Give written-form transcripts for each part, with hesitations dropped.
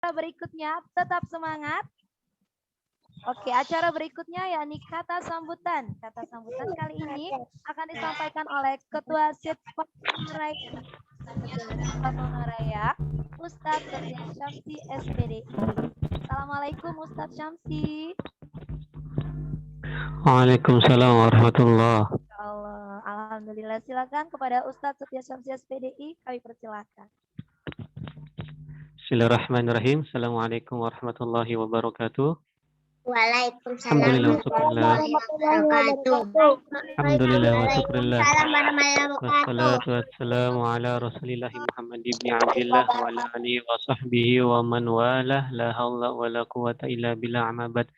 berikutnya tetap semangat. Oke, acara berikutnya yakni kata sambutan. Kata sambutan kali ini akan disampaikan oleh Ketua SIT Patonaraya, Ustadz Setia Syamsi SPDI. Assalamualaikum Ustadz Syamsi. Waalaikumsalam warahmatullah. Allah, alhamdulillah. Silakan kepada Ustadz Setia Syamsi SPDI, kami persilakan. Bismillahirrahmanirrahim. Assalamualaikum warahmatullahi wabarakatuh. Waalaikumsalam warahmatullahi wabarakatuh. Alhamdulillah wa syukurillah. Waalaikumsalam warahmatullahi wabarakatuh. Wassalatu wassalamu ala Rasulillah Muhammad ibn Abdillah wa ala alihi wa sahbihi wa man walah. La haula wa la quwata illa billah, amma ba'd.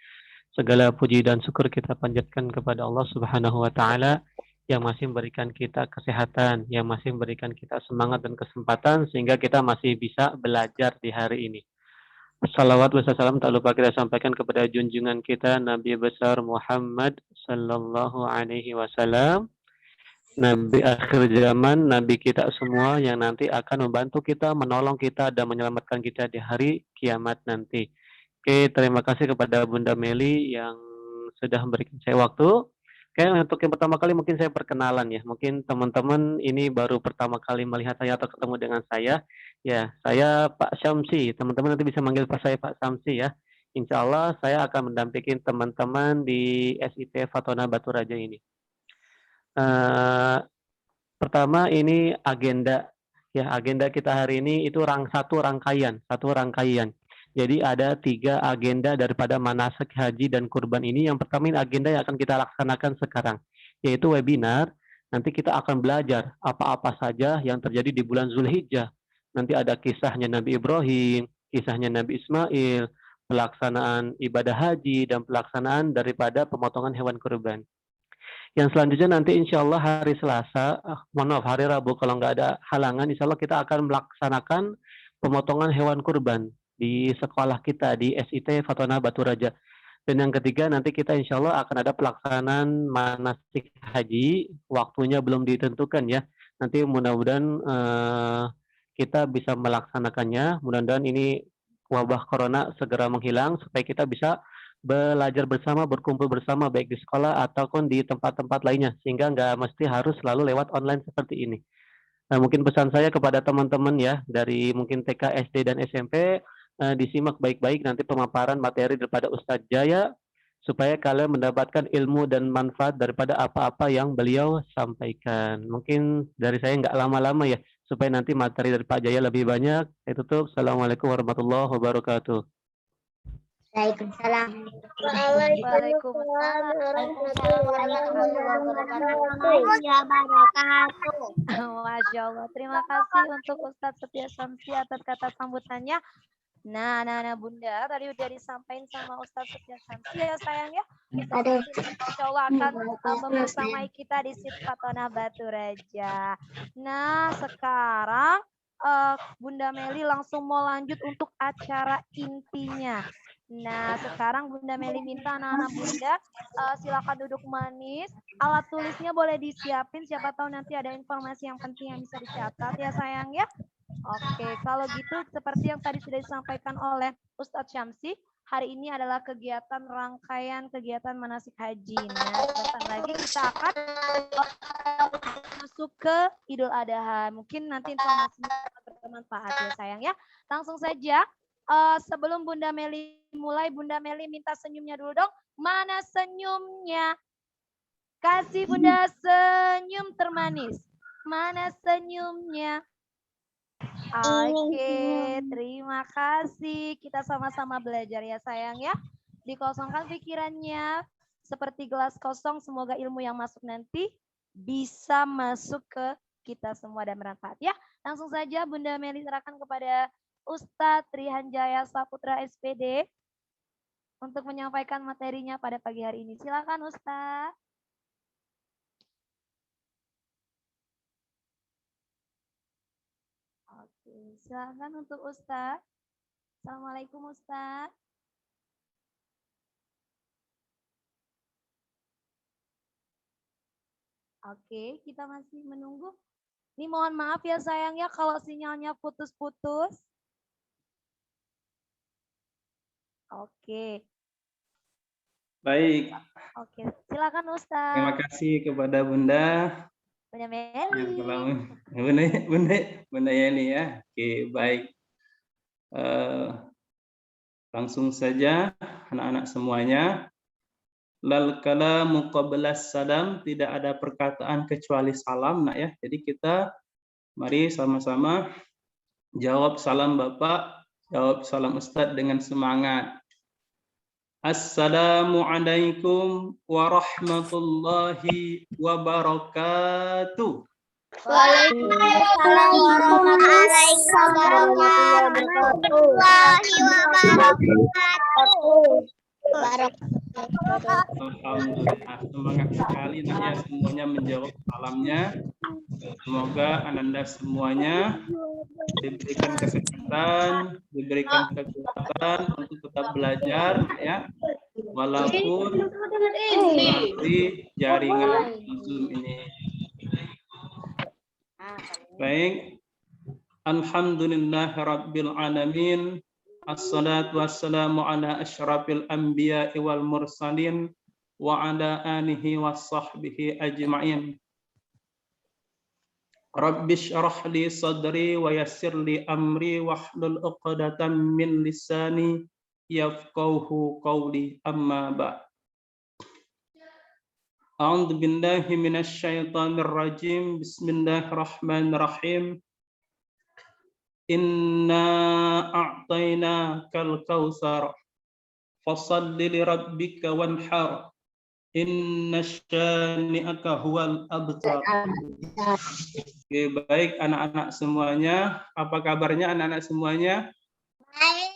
Segala puji dan syukur kita panjatkan kepada Allah Subhanahu wa taala yang masih memberikan kita kesehatan, yang masih memberikan kita semangat dan kesempatan sehingga kita masih bisa belajar di hari ini. Salawat wassalam tak lupa kita sampaikan kepada junjungan kita Nabi besar Muhammad sallallahu alaihi wasallam, Nabi akhir zaman, Nabi kita semua yang nanti akan membantu kita, menolong kita dan menyelamatkan kita di hari kiamat nanti. Oke, terima kasih kepada Bunda Meli yang sudah memberikan saya waktu. Oke, untuk yang pertama kali mungkin saya perkenalan ya. Mungkin teman-teman ini baru pertama kali melihat saya atau ketemu dengan saya. Ya, saya Pak Syamsi. Teman-teman nanti bisa manggil saya Pak Syamsi ya. Insya Allah saya akan mendampingi teman-teman di SIT Fatona Batu Raja ini. Pertama ini agenda. Ya, agenda kita hari ini itu satu rangkaian. Jadi ada 3 agenda daripada manasik haji dan kurban ini. Yang pertama ini agenda yang akan kita laksanakan sekarang, yaitu webinar. Nanti kita akan belajar apa-apa saja yang terjadi di bulan Zulhijjah. Nanti ada kisahnya Nabi Ibrahim, kisahnya Nabi Ismail, pelaksanaan ibadah haji, dan pelaksanaan daripada pemotongan hewan kurban. Yang selanjutnya nanti insya Allah hari Selasa, hari Rabu kalau nggak ada halangan, insya Allah kita akan melaksanakan pemotongan hewan kurban di sekolah kita di SIT Fatona Batu Raja. Dan yang ketiga nanti kita insya Allah akan ada pelaksanaan manasik haji, waktunya belum ditentukan ya. Nanti mudah-mudahan kita bisa melaksanakannya. Mudah-mudahan ini wabah corona segera menghilang supaya kita bisa belajar bersama, berkumpul bersama baik di sekolah ataupun di tempat-tempat lainnya sehingga nggak mesti harus selalu lewat online seperti ini. Nah, mungkin pesan saya kepada teman-teman ya dari mungkin TK, SD dan SMP disimak baik-baik nanti pemaparan materi daripada Ustadz Jaya supaya kalian mendapatkan ilmu dan manfaat daripada apa-apa yang beliau sampaikan. Mungkin dari saya nggak lama-lama ya supaya nanti materi dari Pak Jaya lebih banyak. Saya tutup. Assalamualaikum warahmatullahi wabarakatuh. Waalaikumsalam. Waalaikumsalam warahmatullahi wabarakatuh. Masya Allah. Terima kasih untuk Ustadz Setia Syamsi atas kata sambutannya. Nah, Bunda, tadi udah disampaikan sama Ustadz Setia Syamsi ya sayang ya. Insya Allah akan membersamai kita di SIT Fatona Batu Raja. Nah, sekarang Bunda Meli langsung mau lanjut untuk acara intinya. Nah, sekarang Bunda Meli minta anak-anak Bunda silakan duduk manis. Alat tulisnya boleh disiapin, siapa tahu nanti ada informasi yang penting yang bisa dicatat ya sayang ya. Oke, kalau gitu seperti yang tadi sudah disampaikan oleh Ustadz Syamsi, hari ini adalah rangkaian kegiatan manasik haji. Nah, sebentar lagi kita akan masuk ke Idul Adha. Mungkin nanti informasinya bermanfaat ya sayang ya. Langsung saja. Sebelum Bunda Meli mulai, Bunda Meli minta senyumnya dulu dong. Mana senyumnya? Kasih Bunda senyum termanis. Mana senyumnya? Oke, terima kasih. Kita sama-sama belajar ya sayang ya. Dikosongkan pikirannya. Seperti gelas kosong, semoga ilmu yang masuk nanti bisa masuk ke kita semua dan bermanfaat ya. Langsung saja Bunda Meli serahkan kepada Ustadz Trihanjaya Saputra SPD untuk menyampaikan materinya pada pagi hari ini. Silakan Ustadz. Oke, silakan untuk Ustadz. Assalamualaikum Ustadz. Oke, kita masih menunggu. Ini mohon maaf ya sayang ya kalau sinyalnya putus-putus. Oke. Baik, Oke, silakan terima Ustaz. kasih kepada Bunda. Bunda Yang Meli. telah Bunda Yeni ya. Oke, baik. Langsung saja anak-anak semuanya. Lal kalamu qablas salam, tidak ada perkataan kecuali salam, nak ya. Jadi kita mari sama-sama jawab salam Bapak, jawab salam Ustadz dengan semangat. Assalamualaikum warahmatullahi wabarakatuh. Waalaikumsalam warahmatullahi wabarakatuh. Alhamdulillah, semangat sekali nak ya semuanya menjawab salamnya. Semoga ananda semuanya diberikan kesehatan, diberikan kekuatan untuk tetap belajar ya, walaupun melalui jaringan Zoom ini. Baik, alhamdulillahirabbil alamin. Assalatu wassalamu ala asyrafil anbiya'i wal mursalin wa ala alihi wa sahbihi ajma'in. Rabbi syrah li sadri wa yassir li amri wahlul 'uqdatam min lisani yafqahu qawli, amma ba'd. A'udzu billahi minasy syaithanir rajim. Bismillahirrahmanirrahim. Inna a'tainakal kautsar fashalli li rabbika wanhar. Inna syani'aka huwal abtar. Oke, baik anak-anak semuanya. Apa kabarnya anak-anak semuanya? Baik.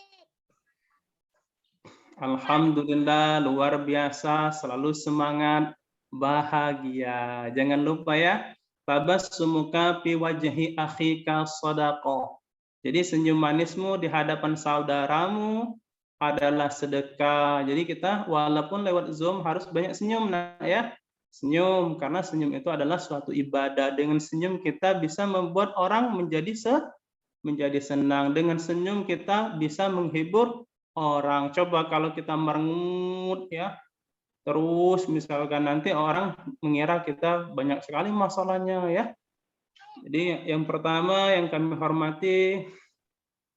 Alhamdulillah, luar biasa, selalu semangat, bahagia. Jangan lupa ya, tabassumuka fi wajhi akhika shadaqah. Jadi senyum manismu di hadapan saudaramu adalah sedekah. Jadi kita walaupun lewat Zoom harus banyak senyum, nah ya. Senyum, karena senyum itu adalah suatu ibadah. Dengan senyum kita bisa membuat orang menjadi senang. Dengan senyum kita bisa menghibur orang. Coba kalau kita merengut ya, terus misalkan nanti orang mengira kita banyak sekali masalahnya ya. Jadi yang pertama yang kami hormati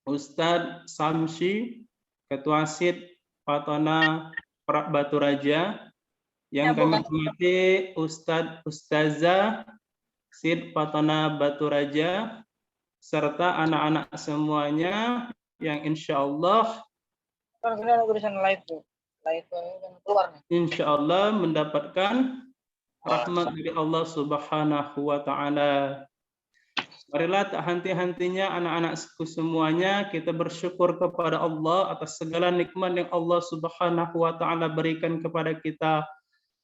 Ustadz Samsi, Ketua SID Fatona Batu Raja. Yang kami hormati Ustazah SID Fatona Batu Raja, serta anak-anak semuanya yang insya Allah mendapatkan rahmat dari Allah Subhanahu wa Ta'ala. Marilah tak henti-hentinya anak-anakku semuanya kita bersyukur kepada Allah atas segala nikmat yang Allah Subhanahu wa Ta'ala berikan kepada kita.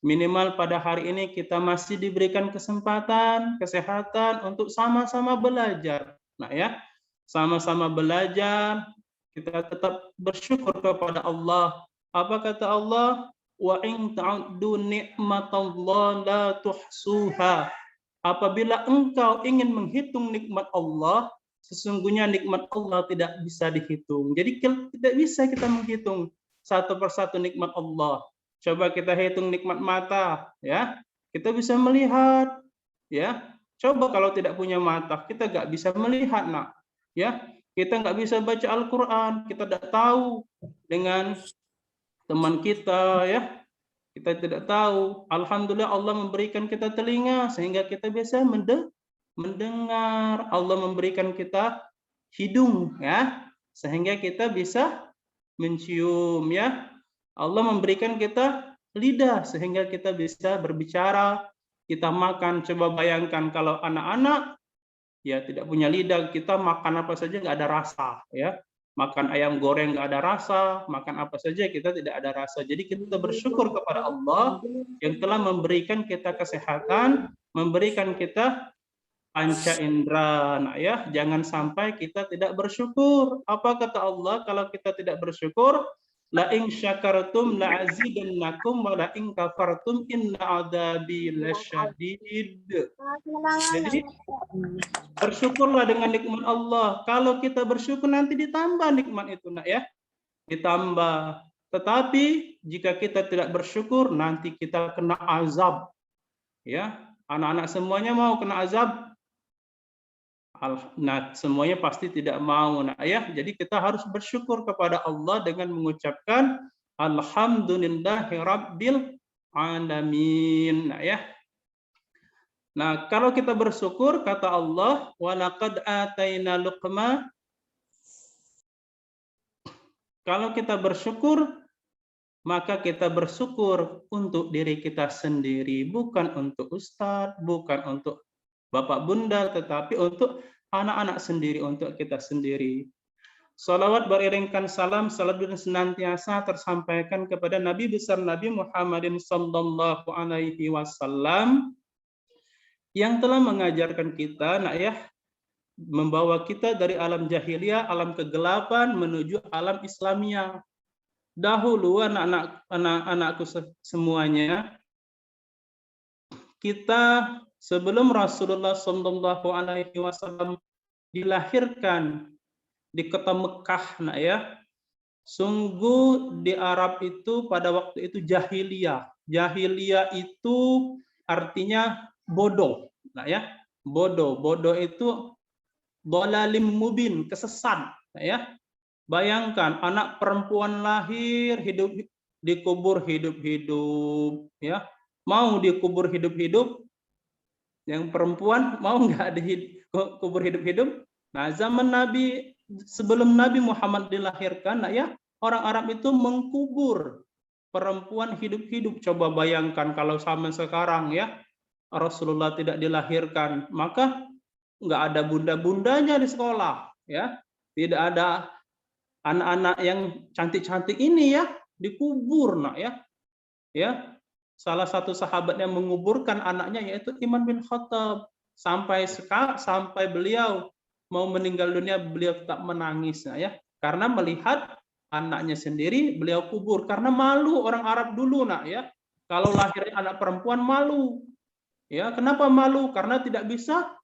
Minimal pada hari ini kita masih diberikan kesempatan, kesehatan untuk sama-sama belajar. Nah ya, sama-sama belajar, kita tetap bersyukur kepada Allah. Apa kata Allah? Wa in ta'uddu ni'matallahi la tuhsuha. Apabila engkau ingin menghitung nikmat Allah, sesungguhnya nikmat Allah tidak bisa dihitung. Jadi tidak bisa kita menghitung satu persatu nikmat Allah. Coba kita hitung nikmat mata, ya. Kita bisa melihat, ya. Coba kalau tidak punya mata, kita nggak bisa melihat, nak. Ya, kita nggak bisa baca Al-Quran, kita tidak tahu dengan teman kita, ya. Kita tidak tahu. Alhamdulillah Allah memberikan kita telinga sehingga kita bisa mendengar. Allah memberikan kita hidung, ya, sehingga kita bisa mencium, ya. Allah memberikan kita lidah sehingga kita bisa berbicara, kita makan. Coba bayangkan kalau anak-anak ya tidak punya lidah, kita makan apa saja nggak ada rasa, ya. Makan ayam goreng nggak ada rasa, makan apa saja kita tidak ada rasa. Jadi kita bersyukur kepada Allah yang telah memberikan kita kesehatan, memberikan kita panca indera. Nah ya, jangan sampai kita tidak bersyukur. Apa kata Allah kalau kita tidak bersyukur? La in syakartum la azidannakum wa la in kafartum inna adzabi lasyadid. Jadi bersyukurlah dengan nikmat Allah. Kalau kita bersyukur nanti ditambah nikmat itu, nak ya. Ditambah. Tetapi jika kita tidak bersyukur, nanti kita kena azab. Ya, anak-anak semuanya mau kena azab? Nah, semuanya pasti tidak mau. Nah, ya, jadi kita harus bersyukur kepada Allah dengan mengucapkan Alhamdulillahi Rabbil Alamin. Nah, ya. Nah, kalau kita bersyukur, kata Allah, walaqad ataina Luqman. Kalau kita bersyukur, maka kita bersyukur untuk diri kita sendiri, bukan untuk ustadz, bukan untuk bapak bunda, tetapi untuk anak-anak sendiri, untuk kita sendiri. Salawat beriringkan salam, salat dan senantiasa tersampaikan kepada Nabi besar Nabi Muhammadin sallallahu alaihi wasallam yang telah mengajarkan kita, nak ya, membawa kita dari alam jahiliyah, alam kegelapan menuju alam Islamiyah. Dahulu anak-anakku semuanya, kita sebelum Rasulullah sallallahu alaihi wasallam dilahirkan di kota Mekah, nak ya, sungguh di Arab itu pada waktu itu jahiliyah. Jahiliyah itu artinya bodoh, nak ya. Bodoh itu dhalalim mubin, kesesat, nak ya. Bayangkan anak perempuan lahir hidup dikubur hidup-hidup, ya. Mau dikubur hidup-hidup? Yang perempuan mau nggak dikubur hidup-hidup? Nah, zaman Nabi, sebelum Nabi Muhammad dilahirkan, nah ya, orang Arab itu mengkubur perempuan hidup-hidup. Coba bayangkan kalau zaman sekarang ya, Rasulullah tidak dilahirkan, maka nggak ada bunda-bundanya di sekolah, ya. Tidak ada anak-anak yang cantik-cantik ini ya, dikubur, nak ya. Ya. Salah satu sahabat yang menguburkan anaknya yaitu Imam bin Khattab. Sampai beliau mau meninggal dunia, beliau tetap menangis, nah ya, karena melihat anaknya sendiri beliau kubur, karena malu. Orang Arab dulu, nak ya, kalau lahir anak perempuan malu, ya. Kenapa malu? Karena tidak bisa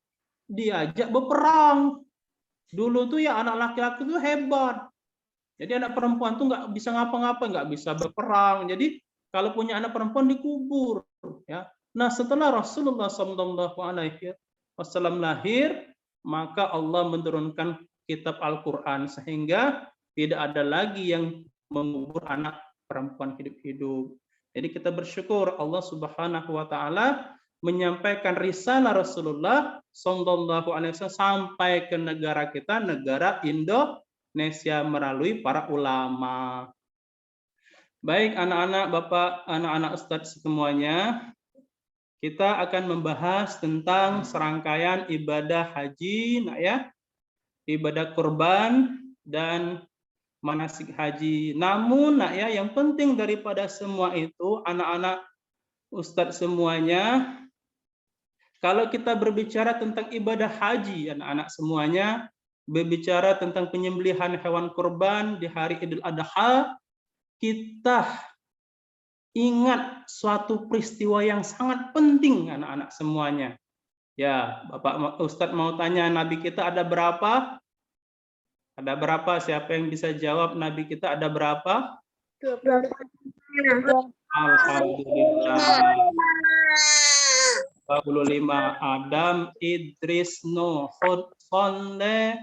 diajak berperang. Dulu tuh ya anak laki-laki itu hebat, jadi anak perempuan tuh nggak bisa ngapa-ngapa, nggak bisa berperang. Jadi kalau punya anak perempuan dikubur, ya. Nah, setelah Rasulullah SAW lahir, maka Allah menurunkan kitab Al-Quran sehingga tidak ada lagi yang mengubur anak perempuan hidup-hidup. Jadi kita bersyukur Allah Subhanahu wa taala menyampaikan risalah Rasulullah SAW sampai ke negara kita, negara Indonesia, melalui para ulama. Baik anak-anak, Bapak, anak-anak Ustadz semuanya, kita akan membahas tentang serangkaian ibadah haji, nak ya, ibadah kurban dan manasik haji. Namun, nak ya, yang penting daripada semua itu, anak-anak Ustadz semuanya, kalau kita berbicara tentang ibadah haji, anak-anak semuanya, berbicara tentang penyembelihan hewan kurban di hari Idul Adha, kita ingat suatu peristiwa yang sangat penting, anak-anak semuanya. Ya, Bapak Ustadz mau tanya, Nabi kita ada berapa? Ada berapa? Siapa yang bisa jawab Nabi kita ada berapa? 25. Alhamdulillah. 25. Adam, Idris, Nuh, Hud, Saleh,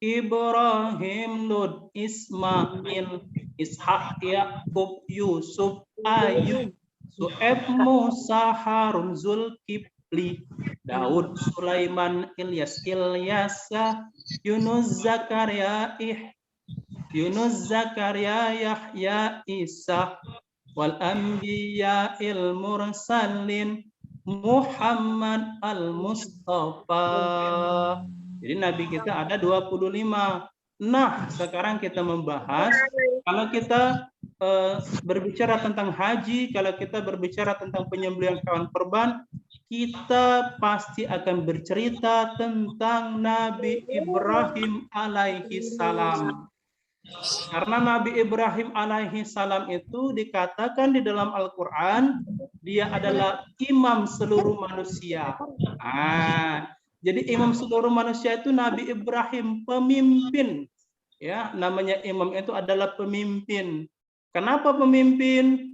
Ibrahim, Lut, Ismail, Ishak, Yakub, Yusuf, Ayub, Su'eb, Musa, Harun, Zulkifli, Daud, Sulaiman, Ilyas, Ilyasa, Yunus, Zakaria, Yahya, Isa, wal anbiya il mursalin, Muhammad al-Mustafa. Jadi Nabi kita ada 25. Nah, sekarang kita membahas, kalau kita berbicara tentang haji, kalau kita berbicara tentang penyembelihan hewan kurban, kita pasti akan bercerita tentang Nabi Ibrahim alaihi salam. Karena Nabi Ibrahim alaihi salam itu dikatakan di dalam Al-Quran, dia adalah imam seluruh manusia. Jadi imam seluruh manusia itu Nabi Ibrahim, pemimpin. Ya, namanya imam itu adalah pemimpin. Kenapa pemimpin?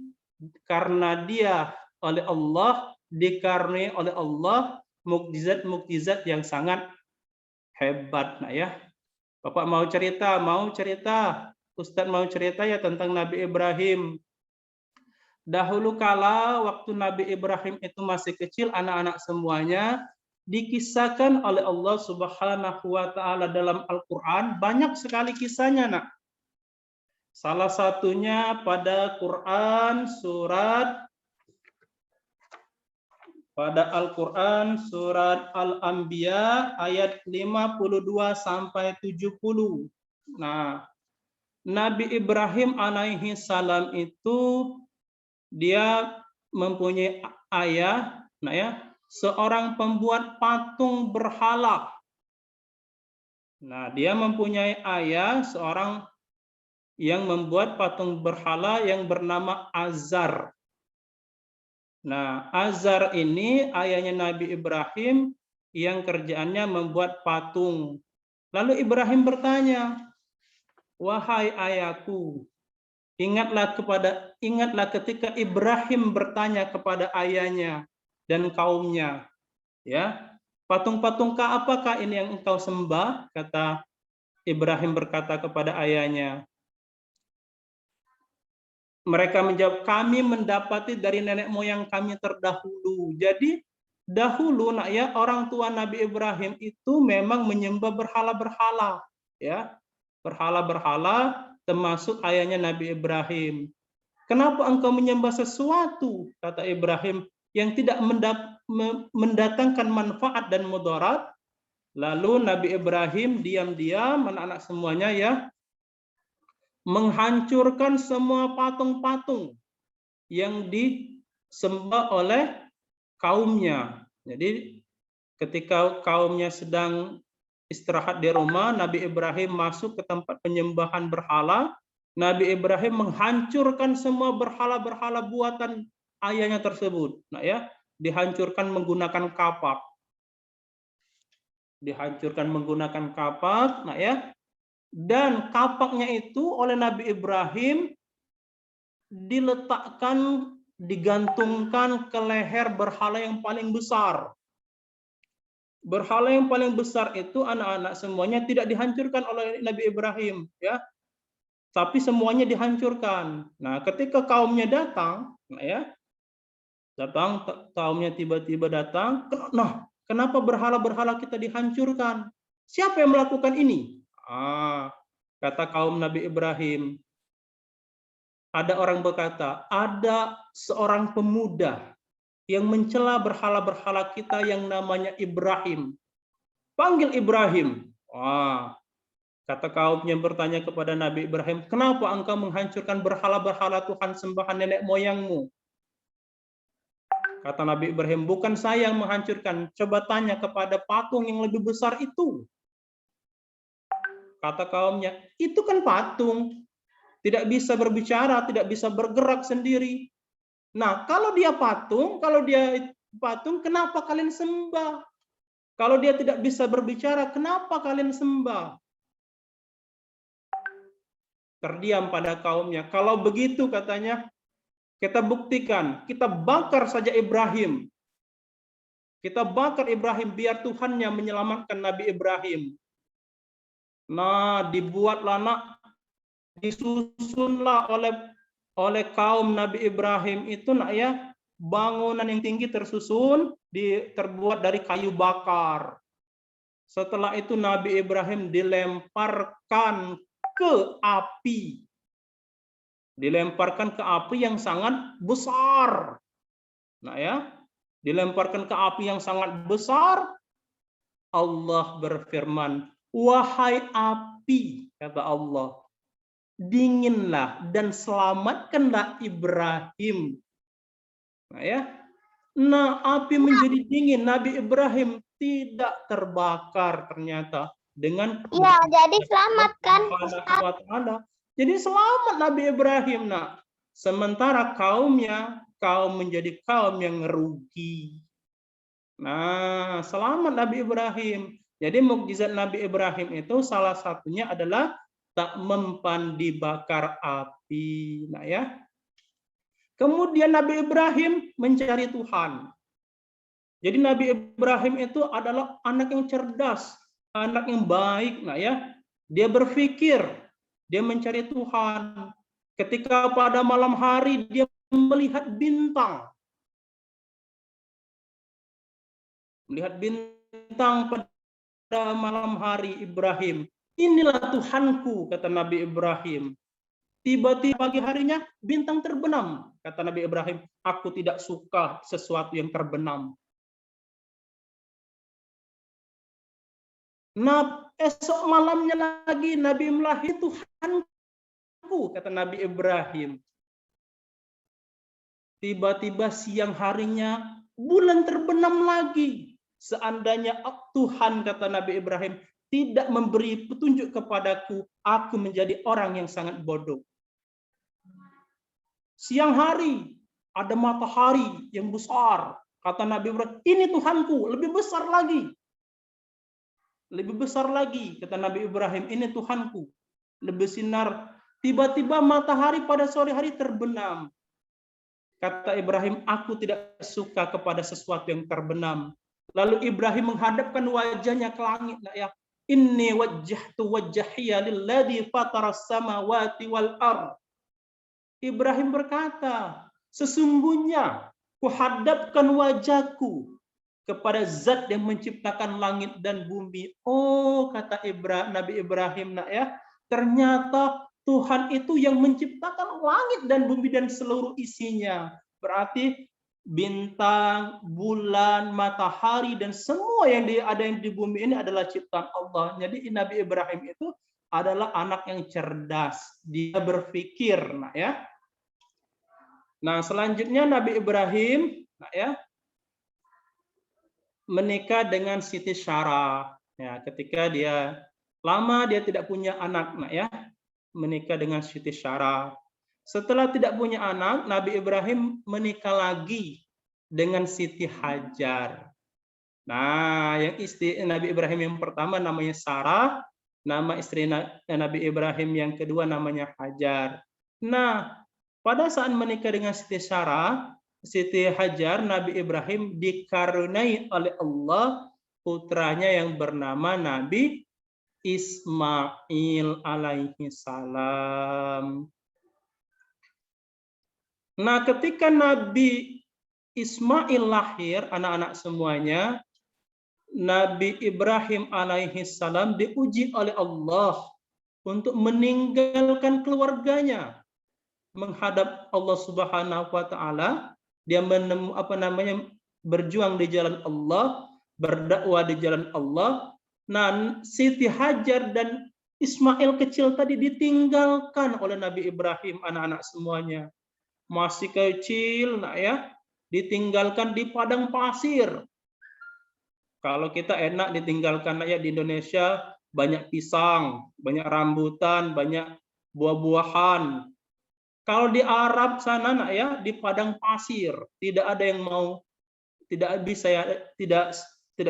Karena dia oleh Allah, dikaruniai oleh Allah mukjizat-mukjizat yang sangat hebat. Nah ya, Bapak mau cerita, Ustadz mau cerita ya tentang Nabi Ibrahim. Dahulu kala waktu Nabi Ibrahim itu masih kecil, anak-anak semuanya dikisahkan oleh Allah Subhanahu wa taala dalam Al-Qur'an, banyak sekali kisahnya, Nak. Salah satunya pada Al-Qur'an surat Al-Anbiya ayat 52 sampai 70. Nah, Nabi Ibrahim alaihi salam itu dia mempunyai ayah, nah ya, seorang pembuat patung berhala. Nah, dia mempunyai ayah seorang yang membuat patung berhala yang bernama Azar. Nah, Azar ini ayahnya Nabi Ibrahim yang kerjaannya membuat patung. Lalu Ibrahim bertanya, "Wahai ayahku," Ingatlah ketika Ibrahim bertanya kepada ayahnya dan kaumnya, ya, patung-patungkah apakah ini yang engkau sembah? Kata Ibrahim berkata kepada ayahnya. Mereka menjawab, kami mendapati dari nenek moyang kami terdahulu. Jadi dahulu, nak ya, orang tua Nabi Ibrahim itu memang menyembah berhala-berhala, ya, berhala-berhala. Termasuk ayahnya Nabi Ibrahim. Kenapa engkau menyembah sesuatu, kata Ibrahim, yang tidak mendatangkan manfaat dan mudarat? Lalu Nabi Ibrahim diam-diam, anak-anak semuanya ya, menghancurkan semua patung-patung yang disembah oleh kaumnya. Jadi ketika kaumnya sedang istirahat di rumah, Nabi Ibrahim masuk ke tempat penyembahan berhala. Nabi Ibrahim menghancurkan semua berhala-berhala buatan ayahnya tersebut. Nah ya, dihancurkan menggunakan kapak. Dihancurkan menggunakan kapak, nah ya. Dan kapaknya itu oleh Nabi Ibrahim diletakkan, digantungkan ke leher berhala yang paling besar. Berhala yang paling besar itu anak-anak semuanya tidak dihancurkan oleh Nabi Ibrahim, ya, tapi semuanya dihancurkan. Nah, ketika kaumnya datang, nah ya, kaumnya tiba-tiba datang. Nah, kenapa berhala-berhala kita dihancurkan? Siapa yang melakukan ini? Kata kaum Nabi Ibrahim. Ada orang berkata, ada seorang pemuda yang mencela berhala-berhala kita yang namanya Ibrahim. Panggil Ibrahim. Kata kaumnya bertanya kepada Nabi Ibrahim, kenapa engkau menghancurkan berhala-berhala Tuhan sembahan nenek moyangmu? Kata Nabi Ibrahim, bukan saya yang menghancurkan. Coba tanya kepada patung yang lebih besar itu. Kata kaumnya, itu kan patung. Tidak bisa berbicara, tidak bisa bergerak sendiri. Nah, kalau dia patung, kenapa kalian sembah? Kalau dia tidak bisa berbicara, kenapa kalian sembah? Terdiam pada kaumnya. Kalau begitu, katanya, kita buktikan, kita bakar saja Ibrahim. Kita bakar Ibrahim biar Tuhannya menyelamatkan Nabi Ibrahim. Nah, disusunlah oleh kaum Nabi Ibrahim itu, nak ya, bangunan yang tinggi tersusun, terbuat dari kayu bakar. Setelah itu Nabi Ibrahim dilemparkan ke api. Dilemparkan ke api yang sangat besar. Nah ya, dilemparkan ke api yang sangat besar. Allah berfirman, wahai api, kata Allah, dinginlah dan selamatkanlah Ibrahim. Nah ya, nah api menjadi dingin, Nabi Ibrahim tidak terbakar ternyata dengan jadi selamatkan. Jadi selamat Nabi Ibrahim. Nah, sementara kaum menjadi kaum yang merugi. Nah, selamat Nabi Ibrahim. Jadi mukjizat Nabi Ibrahim itu salah satunya adalah tak mempan dibakar api. Nah ya. Kemudian Nabi Ibrahim mencari Tuhan. Jadi Nabi Ibrahim itu adalah anak yang cerdas, anak yang baik. Nah ya, dia berpikir, dia mencari Tuhan. Ketika pada malam hari dia melihat bintang. Melihat bintang pada malam hari Ibrahim. Inilah Tuhanku, kata Nabi Ibrahim. Tiba-tiba pagi harinya bintang terbenam. Kata Nabi Ibrahim, aku tidak suka sesuatu yang terbenam. Nah, esok malamnya lagi Nabi melihat Tuhanku, kata Nabi Ibrahim. Tiba-tiba siang harinya bulan terbenam lagi. Seandainya Tuhan, kata Nabi Ibrahim, tidak memberi petunjuk kepadaku, aku menjadi orang yang sangat bodoh. Siang hari ada matahari yang besar. Kata Nabi Ibrahim, ini Tuhanku, lebih besar lagi. Lebih besar lagi, kata Nabi Ibrahim, ini Tuhanku. Lebih sinar. Tiba-tiba matahari pada sore hari terbenam. Kata Ibrahim, aku tidak suka kepada sesuatu yang terbenam. Lalu Ibrahim menghadapkan wajahnya ke langit. Ya, inni wajjahtu wajhiya lilladzi fataras samawati wal ardh. Ibrahim berkata, sesungguhnya kuhadapkan wajahku kepada zat yang menciptakan langit dan bumi. Oh, kata Nabi Ibrahim, nak ya, ternyata Tuhan itu yang menciptakan langit dan bumi dan seluruh isinya. Berarti bintang, bulan, matahari, dan semua yang ada yang di bumi ini adalah ciptaan Allah. Jadi Nabi Ibrahim itu adalah anak yang cerdas. Dia berpikir, nah ya. Nah, selanjutnya Nabi Ibrahim, nah ya, menikah dengan Siti Sarah. Ya, ketika dia lama dia tidak punya anak, nah ya, menikah dengan Siti Sarah. Setelah tidak punya anak, Nabi Ibrahim menikah lagi dengan Siti Hajar. Nah, yang istri Nabi Ibrahim yang pertama namanya Sarah, nama istri Nabi Ibrahim yang kedua namanya Hajar. Nah, pada saat menikah dengan Siti Sarah, Siti Hajar, Nabi Ibrahim dikaruniai oleh Allah putranya yang bernama Nabi Ismail alaihi salam. Nah, ketika Nabi Ismail lahir, anak-anak semuanya, Nabi Ibrahim alaihi salam diuji oleh Allah untuk meninggalkan keluarganya menghadap Allah Subhanahu wa taala. Dia berjuang di jalan Allah, berdakwah di jalan Allah. Nah, Siti Hajar dan Ismail kecil tadi ditinggalkan oleh Nabi Ibrahim, anak-anak semuanya. Masih kecil, nah ya, ditinggalkan di padang pasir. Kalau kita enak ditinggalkan ya di Indonesia, banyak pisang, banyak rambutan, banyak buah-buahan. Kalau di Arab sana, nak ya, di padang pasir, tidak ada yang mau, tidak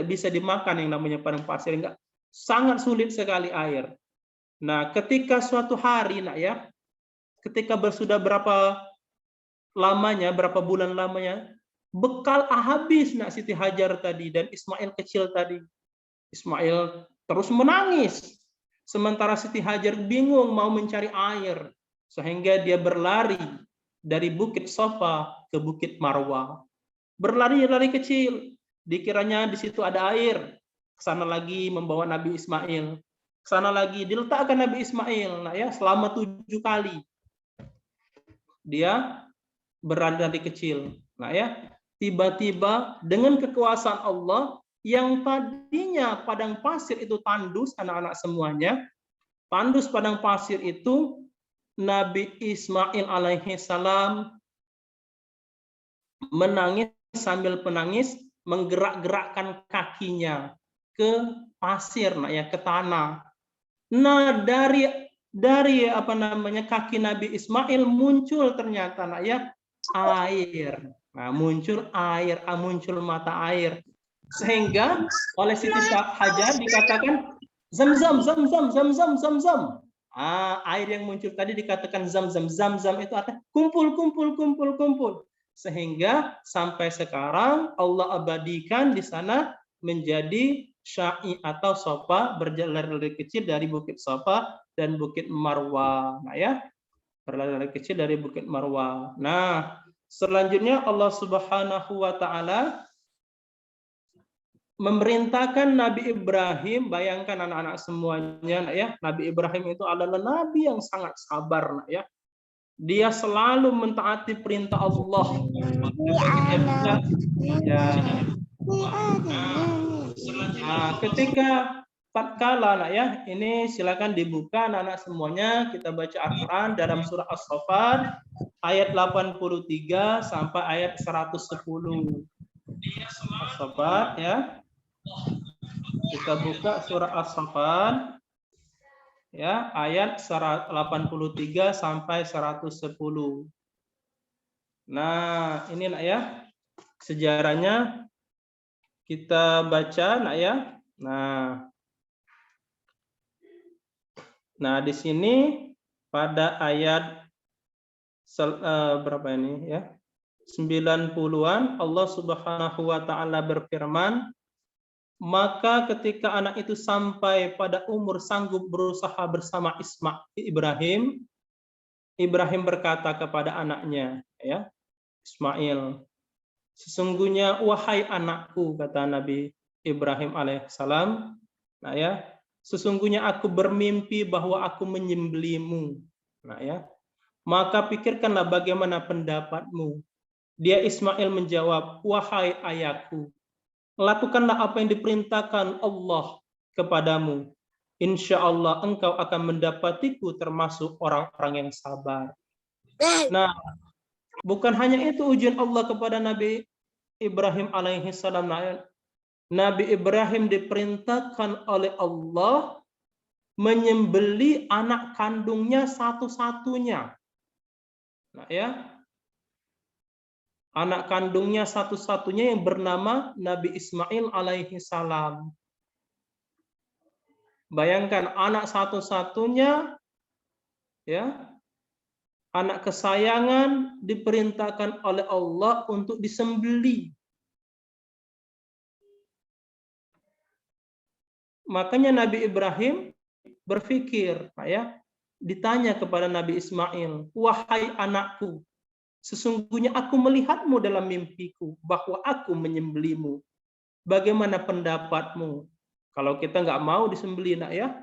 bisa dimakan yang namanya padang pasir, enggak, sangat sulit sekali air. Nah, ketika suatu hari, nak ya, ketika sudah berapa bulan lamanya, bekal habis nak Siti Hajar tadi dan Ismail kecil tadi. Ismail terus menangis. Sementara Siti Hajar bingung mau mencari air. Sehingga dia berlari dari Bukit Safa ke Bukit Marwah. Berlari-lari kecil. Dikiranya di situ ada air. Kesana lagi membawa Nabi Ismail. Kesana lagi diletakkan Nabi Ismail. Nah ya, selama 7 kali. Dia berlari kecil. Nah ya, tiba-tiba dengan kekuasaan Allah yang tadinya padang pasir itu tandus, anak-anak semuanya, tandus padang pasir itu, Nabi Ismail alaihi salam menangis sambil penangis, menggerak-gerakkan kakinya ke pasir, nah ya, ke tanah. Nah, dari kaki Nabi Ismail muncul ternyata, nah ya, air. Nah, muncul air, muncul mata air. Sehingga oleh Siti Hajar dikatakan Zamzam, Zamzam, Zamzam, Zamzam. Air yang muncul tadi dikatakan zam-zam. Zam-zam itu artinya kumpul, kumpul, kumpul, kumpul. Sehingga sampai sekarang Allah abadikan di sana menjadi syai atau sofa, berlari-lari kecil dari Bukit Sofa dan Bukit Marwa. Nah ya, berlari-lari kecil dari Bukit Marwa. Nah, selanjutnya Allah Subhanahu wa taala memerintahkan Nabi Ibrahim, bayangkan anak-anak semuanya, nak ya, Nabi Ibrahim itu adalah nabi yang sangat sabar, nak ya. Dia selalu mentaati perintah Allah. Ketika tatkala, nak ya, ini silakan dibuka anak-anak semuanya, kita baca Al-Qur'an dalam surah As-Saffat ayat 83 sampai ayat 110. As-Saffat ya. Kita buka surah As-Saffat ya, ayat 83 sampai 110. Nah, ini nak ya, sejarahnya kita baca nak ya. Nah, di sini pada ayat berapa ini ya? 90-an Allah Subhanahu wa taala berfirman, maka ketika anak itu sampai pada umur sanggup berusaha bersama Ibrahim berkata kepada anaknya, ya, Ismail, sesungguhnya wahai anakku, kata Nabi Ibrahim alaihissalam, nah ya, sesungguhnya aku bermimpi bahwa aku menyembelihmu. Nah ya, maka pikirkanlah bagaimana pendapatmu. Dia Ismail menjawab, wahai ayahku, lakukanlah apa yang diperintahkan Allah kepadamu. Insya Allah engkau akan mendapatiku termasuk orang-orang yang sabar. Nah, bukan hanya itu ujian Allah kepada Nabi Ibrahim alaihissalam. Nabi Ibrahim diperintahkan oleh Allah menyembelih anak kandungnya satu-satunya. Nah ya, anak kandungnya satu-satunya yang bernama Nabi Ismail alaihi salam. Bayangkan anak satu-satunya, ya, anak kesayangan diperintahkan oleh Allah untuk disembelih. Makanya Nabi Ibrahim berpikir, ya, ditanya kepada Nabi Ismail, wahai anakku, sesungguhnya aku melihatmu dalam mimpiku bahwa aku menyembelihmu. Bagaimana pendapatmu? Kalau kita nggak mau disembelih, nak ya,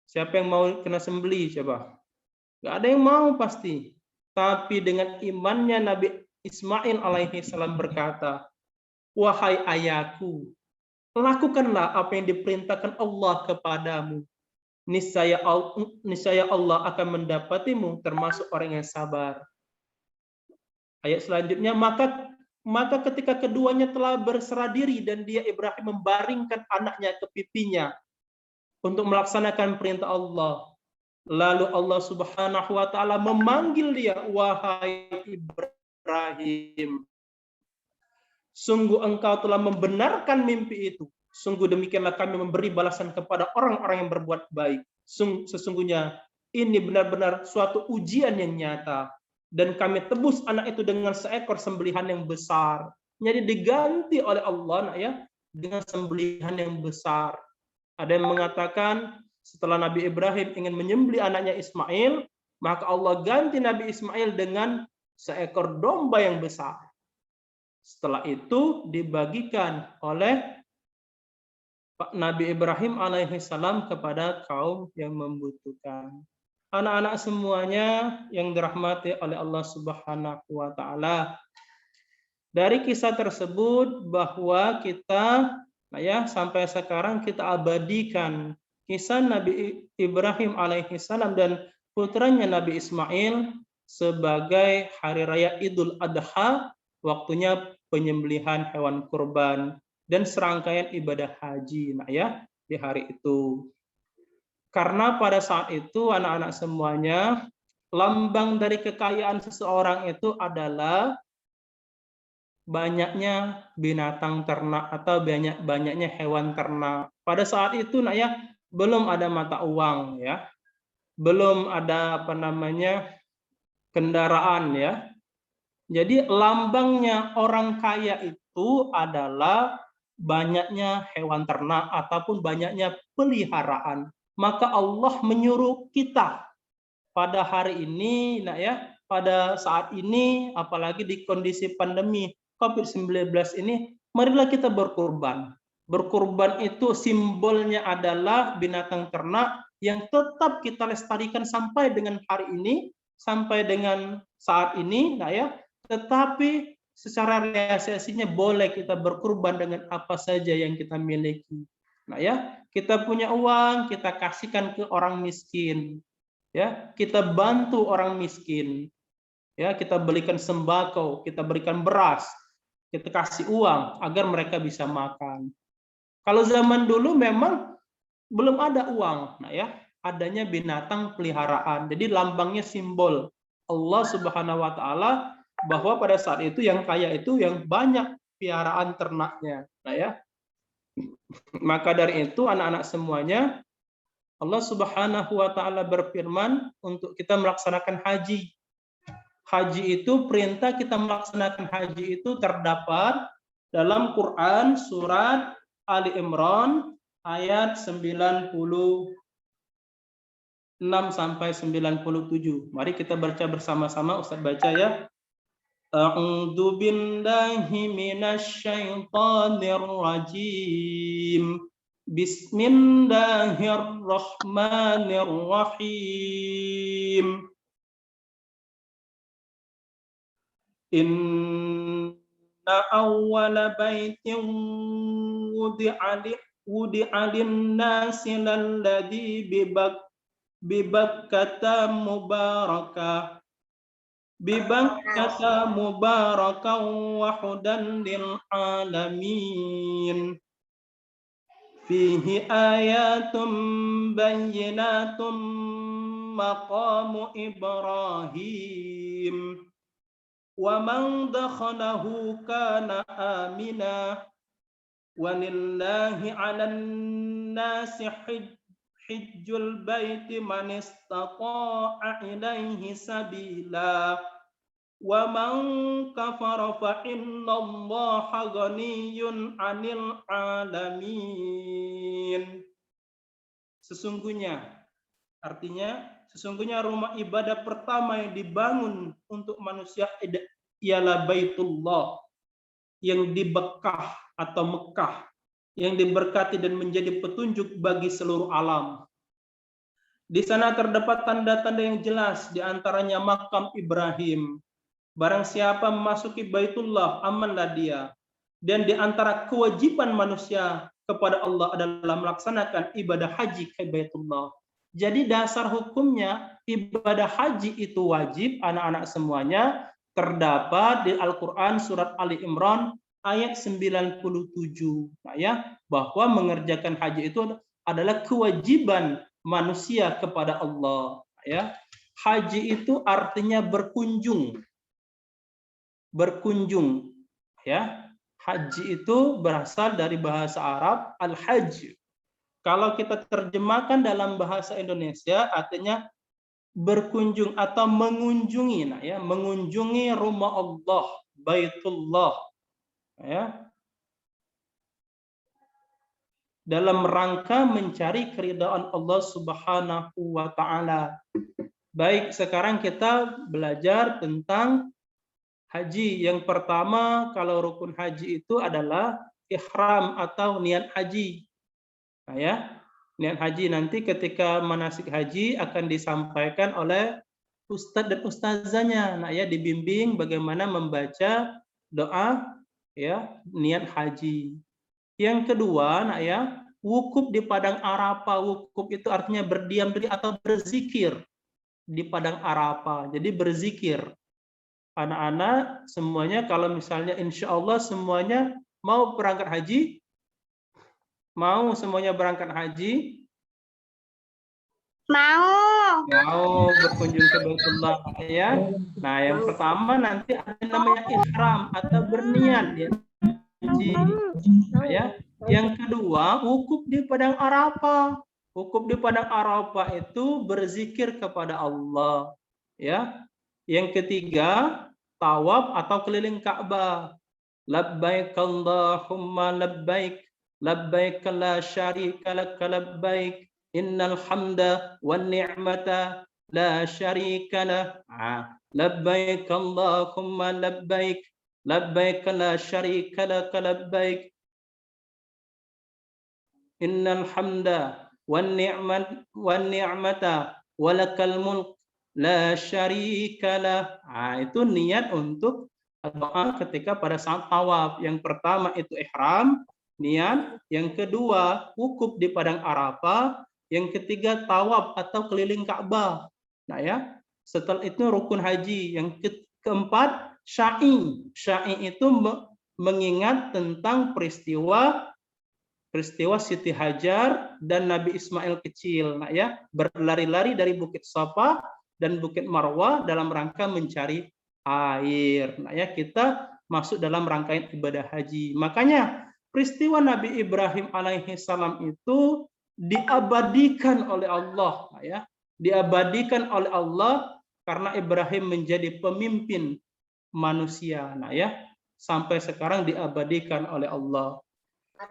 siapa yang mau kena sembelih coba? Nggak ada yang mau pasti. Tapi dengan imannya Nabi Ismail alaihi salam berkata, wahai ayahku, lakukanlah apa yang diperintahkan Allah kepadamu. Niscaya Allah akan mendapatimu termasuk orang yang sabar. Ayat selanjutnya, maka ketika keduanya telah berserah diri dan dia Ibrahim membaringkan anaknya ke pipinya untuk melaksanakan perintah Allah, lalu Allah Subhanahu wa taala memanggil dia, wahai Ibrahim, sungguh engkau telah membenarkan mimpi itu. Sungguh demikianlah kami memberi balasan kepada orang-orang yang berbuat baik. Sesungguhnya ini benar-benar suatu ujian yang nyata. Dan kami tebus anak itu dengan seekor sembelihan yang besar. Jadi diganti oleh Allah, nak ya, dengan sembelihan yang besar. Ada yang mengatakan setelah Nabi Ibrahim ingin menyembelih anaknya Ismail, maka Allah ganti Nabi Ismail dengan seekor domba yang besar. Setelah itu dibagikan oleh Nabi Ibrahim alaihissalam kepada kaum yang membutuhkan. Anak-anak semuanya yang dirahmati oleh Allah Subhanahu wa taala. Dari kisah tersebut bahwa kita, nah ya, sampai sekarang kita abadikan kisah Nabi Ibrahim alaihissalam dan putranya Nabi Ismail sebagai hari raya Idul Adha, waktunya penyembelihan hewan kurban dan serangkaian ibadah haji, nah ya, di hari itu. Karena pada saat itu anak-anak semuanya, lambang dari kekayaan seseorang itu adalah banyaknya binatang ternak atau banyaknya hewan ternak. Pada saat itu, nah ya, belum ada mata uang, ya. belum ada kendaraan ya. Jadi lambangnya orang kaya itu adalah banyaknya hewan ternak ataupun banyaknya peliharaan. Maka Allah menyuruh kita pada hari ini, pada saat ini, apalagi di kondisi pandemi COVID-19 ini, marilah kita berkurban. Berkurban itu simbolnya adalah binatang ternak yang tetap kita lestarikan sampai dengan hari ini, sampai dengan saat ini, tetapi secara realisasinya boleh kita berkurban dengan apa saja yang kita miliki. Kita punya uang, kita kasihkan ke orang miskin. Kita bantu orang miskin. Kita belikan sembako, kita berikan beras, kita kasih uang agar mereka bisa makan. Kalau zaman dulu memang belum ada uang, adanya binatang peliharaan. Jadi lambangnya simbol Allah Subhanahu wa taala bahwa pada saat itu yang kaya itu yang banyak piaraan ternaknya. Maka dari itu anak-anak semuanya, Allah Subhanahu wa taala berfirman untuk kita melaksanakan haji. Haji itu, perintah kita melaksanakan haji itu terdapat dalam Quran surat Ali Imran ayat 96 sampai 97. Mari kita baca bersama-sama, Ustaz baca ya. A'udzu billahi minasy syaithanir rajim. Bismillahirrahmanirrahim. Inna awwala baitin wudi'a lin-nasi lalladzi bibakkata mubarakan wa hudan lil alamin. Fihi ayatun bayyinatun maqamu Ibrahim wa man dakhalahu kana amina walillahi 'alan nasi hijjul baiti man istata'a ilaihi sabila wa man kafara fa innallaha ghaniyyun 'anil 'alamin. Sesungguhnya, artinya sesungguhnya rumah ibadah pertama yang dibangun untuk manusia ialah Baitullah yang di Mekah atau Mekah, yang diberkati dan menjadi petunjuk bagi seluruh alam. Di sana terdapat tanda-tanda yang jelas, di antaranya makam Ibrahim. Barang siapa memasuki Baitullah, amanlah dia. Dan di antara kewajiban manusia kepada Allah adalah melaksanakan ibadah haji ke Baitullah. Jadi dasar hukumnya ibadah haji itu wajib, anak-anak semuanya, terdapat di Al-Quran surat Ali Imran ayat 97. Bahwa mengerjakan haji itu adalah kewajiban manusia kepada Allah. Haji itu artinya berkunjung. Berkunjung. Haji itu berasal dari bahasa Arab al-hajj. Kalau kita terjemahkan dalam bahasa Indonesia artinya berkunjung atau mengunjungi, mengunjungi rumah Allah, Baitullah, dalam rangka mencari keridhaan Allah Subhanahu wa taala. Baik, sekarang kita belajar tentang haji. Yang pertama, kalau rukun haji itu adalah ihram atau niat haji. Niat haji nanti ketika manasik haji akan disampaikan oleh ustadz dan ustazanya, dibimbing bagaimana membaca doa niat haji. Yang kedua, wukuf di padang Arafah. Wukuf itu artinya berdiam diri atau berzikir di padang Arafah. Jadi berzikir. Anak-anak semuanya kalau misalnya insya Allah semuanya mau berangkat haji, mau semuanya berangkat haji? Mau berkunjung ke Baitullah Nah, yang pertama nanti ada namanya ihram atau berniat haji. Yang kedua, wukuf di padang Arafah. Wukuf di padang Arafah itu berzikir kepada Allah, ya. Yang ketiga, tawaf atau keliling Ka'bah. Labbaik Allahumma labbaik, labbaik la syarika lak labbaik, innal hamda wan ni'mata la syarika lah. Labbaik Allahumma labbaik, labbaik la syarika lak labbaik, innal hamda wan ni'mata walakal mulk la syarika lah. Itu niat untuk doa ketika pada saat tawaf. Yang pertama itu ihram, niat. Yang kedua wukuf di padang Arafah. Yang ketiga tawaf atau keliling Ka'bah. Nah ya, setelah itu rukun haji. Yang keempat sya'i. Sya'i itu mengingat tentang peristiwa Siti Hajar dan Nabi Ismail kecil. Nah ya, berlari-lari dari Bukit Safa dan Bukit Marwah dalam rangka mencari air. Nah ya, kita masuk dalam rangkaian ibadah haji. Makanya peristiwa Nabi Ibrahim alaihi salam itu diabadikan oleh Allah. Nah ya, diabadikan oleh Allah karena Ibrahim menjadi pemimpin manusia. Nah ya, sampai sekarang diabadikan oleh Allah.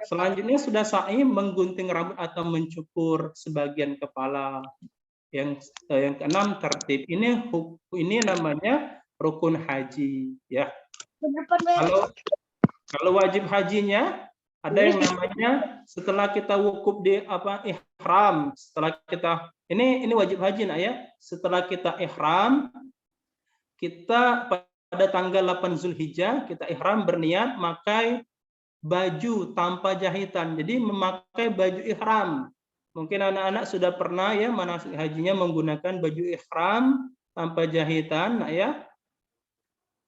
Selanjutnya sudah sa'i menggunting rambut atau mencukur sebagian kepala. Yang keenam tertib. Ini namanya rukun haji, ya. Kalau wajib hajinya ada yang namanya setelah kita wukuf di ihram, setelah kita ini wajib haji ya. Setelah kita ihram, kita pada tanggal 8 Zulhijjah kita ihram berniat memakai baju tanpa jahitan. Jadi memakai baju ihram. Mungkin anak-anak sudah pernah ya manasik hajinya menggunakan baju ihram tanpa jahitan, nah ya.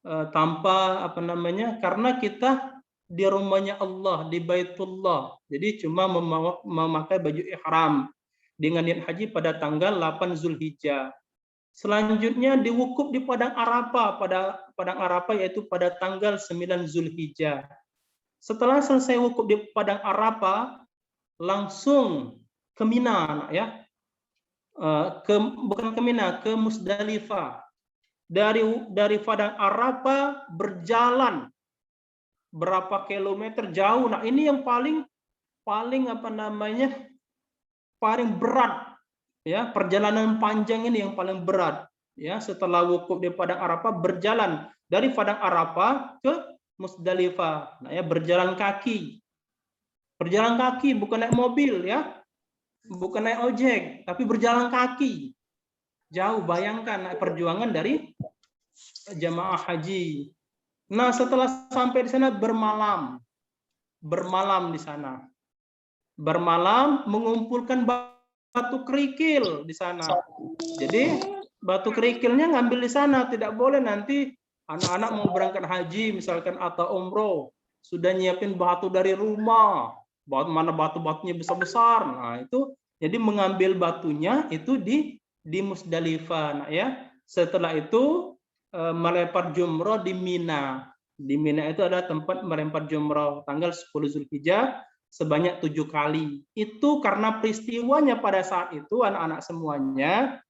Tanpa karena kita di rumahnya Allah, di Baitullah. Jadi cuma memakai baju ihram dengan niat haji pada tanggal 8 Zulhijjah. Selanjutnya diwukuf di padang Arafah, padang Arafah yaitu pada tanggal 9 Zulhijjah. Setelah selesai wukuf di padang Arafah, langsung ke Mina, ya. Bukan ke Mina, ke Musdalifah. Dari padang Arafah berjalan berapa kilometer jauh. Nah, ini yang paling paling berat, ya. Perjalanan panjang ini yang paling berat, ya. Setelah wukuf di padang Arafah berjalan dari padang Arafah ke Musdalifah. Nah, ya, berjalan kaki. Berjalan kaki, bukan naik mobil, ya. Bukan naik ojek, tapi berjalan kaki. Jauh, bayangkan perjuangan dari jamaah haji. Nah, setelah sampai di sana bermalam di sana. Bermalam mengumpulkan batu kerikil di sana. Jadi batu kerikilnya ngambil di sana, tidak boleh nanti anak-anak mau berangkat haji misalkan atau umroh sudah nyiapin batu dari rumah, mana batu-batunya besar-besar. Nah, itu jadi mengambil batunya itu di Musdalifah. Nah, ya. Setelah itu melempar jumroh di Mina. Di Mina itu ada tempat melempar jumroh tanggal 10 Zulhijjah sebanyak 7 kali. Itu karena peristiwanya pada saat itu anak-anak semuanya,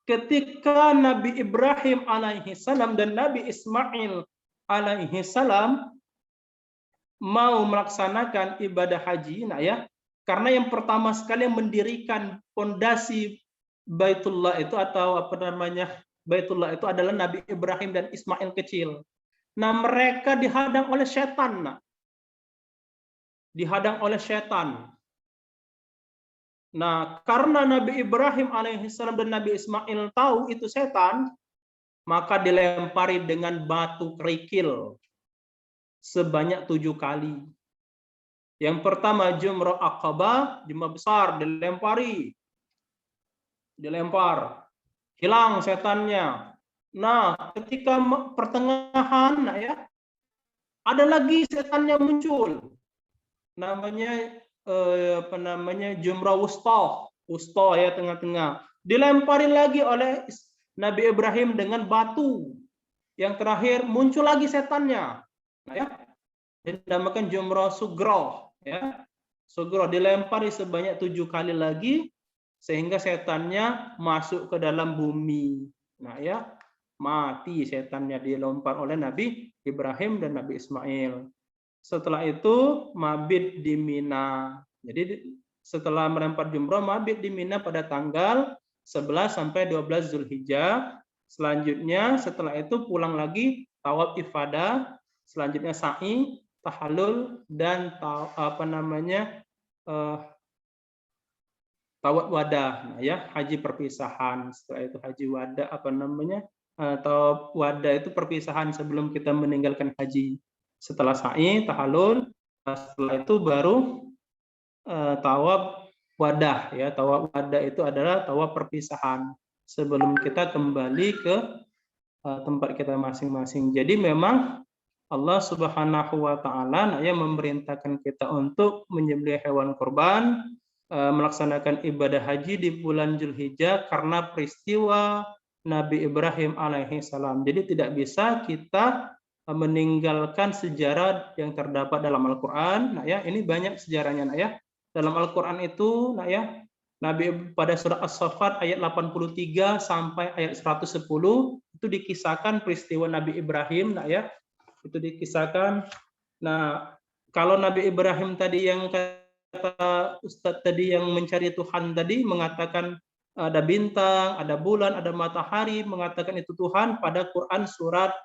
ketika Nabi Ibrahim alaihi salam dan Nabi Ismail alaihi salam mau melaksanakan ibadah haji, nah ya, karena yang pertama sekali yang mendirikan fondasi Baitullah itu Baitullah itu adalah Nabi Ibrahim dan Ismail kecil. Nah, mereka dihadang oleh setan. Nah. Dihadang oleh setan. Nah, karena Nabi Ibrahim alaihissalam dan Nabi Ismail tahu itu setan, maka dilempari dengan batu kerikil sebanyak 7 kali. Yang pertama jumrah Aqabah, jumrah besar, dilempar, hilang setannya. Nah, ketika pertengahan, nah ya, ada lagi setannya muncul. Namanya jumrah wusta ya, tengah-tengah. Dilempari lagi oleh Nabi Ibrahim dengan batu. Yang terakhir muncul lagi setannya. Nah ya, dinamakan jumrah sugroh ya. Sugro dilempari sebanyak 7 kali lagi sehingga setannya masuk ke dalam bumi. Nah ya, mati setannya dilempar oleh Nabi Ibrahim dan Nabi Ismail. Setelah itu mabit di Mina. Jadi setelah melempar jumroh mabit di Mina pada tanggal 11 sampai 12 Zulhijjah. Selanjutnya setelah itu pulang lagi tawaf ifadah, selanjutnya sa'i, tahallul dan tawaf wadah. Nah ya, haji perpisahan. Setelah itu haji wadah tawaf wadah itu perpisahan sebelum kita meninggalkan haji. Setelah sa'i, tahallul, setelah itu baru tawaf wadah ya. Tawaf wadah itu adalah tawaf perpisahan sebelum kita kembali ke tempat kita masing-masing. Jadi memang Allah Subhanahu wa taala memerintahkan kita untuk menyembelih hewan kurban, melaksanakan ibadah haji di bulan Zulhijjah karena peristiwa Nabi Ibrahim alaihi salam. Jadi tidak bisa kita meninggalkan sejarah yang terdapat dalam Al-Qur'an. Nah ya, ini banyak sejarahnya ya. Dalam Al-Qur'an itu Nabi pada surah As-Saffat ayat 83 sampai ayat 110 itu dikisahkan peristiwa Nabi Ibrahim ya. Itu dikisahkan. Nah, kalau Nabi Ibrahim tadi yang kata Ustadz tadi yang mencari Tuhan tadi mengatakan ada bintang, ada bulan, ada matahari, mengatakan itu Tuhan pada Quran surat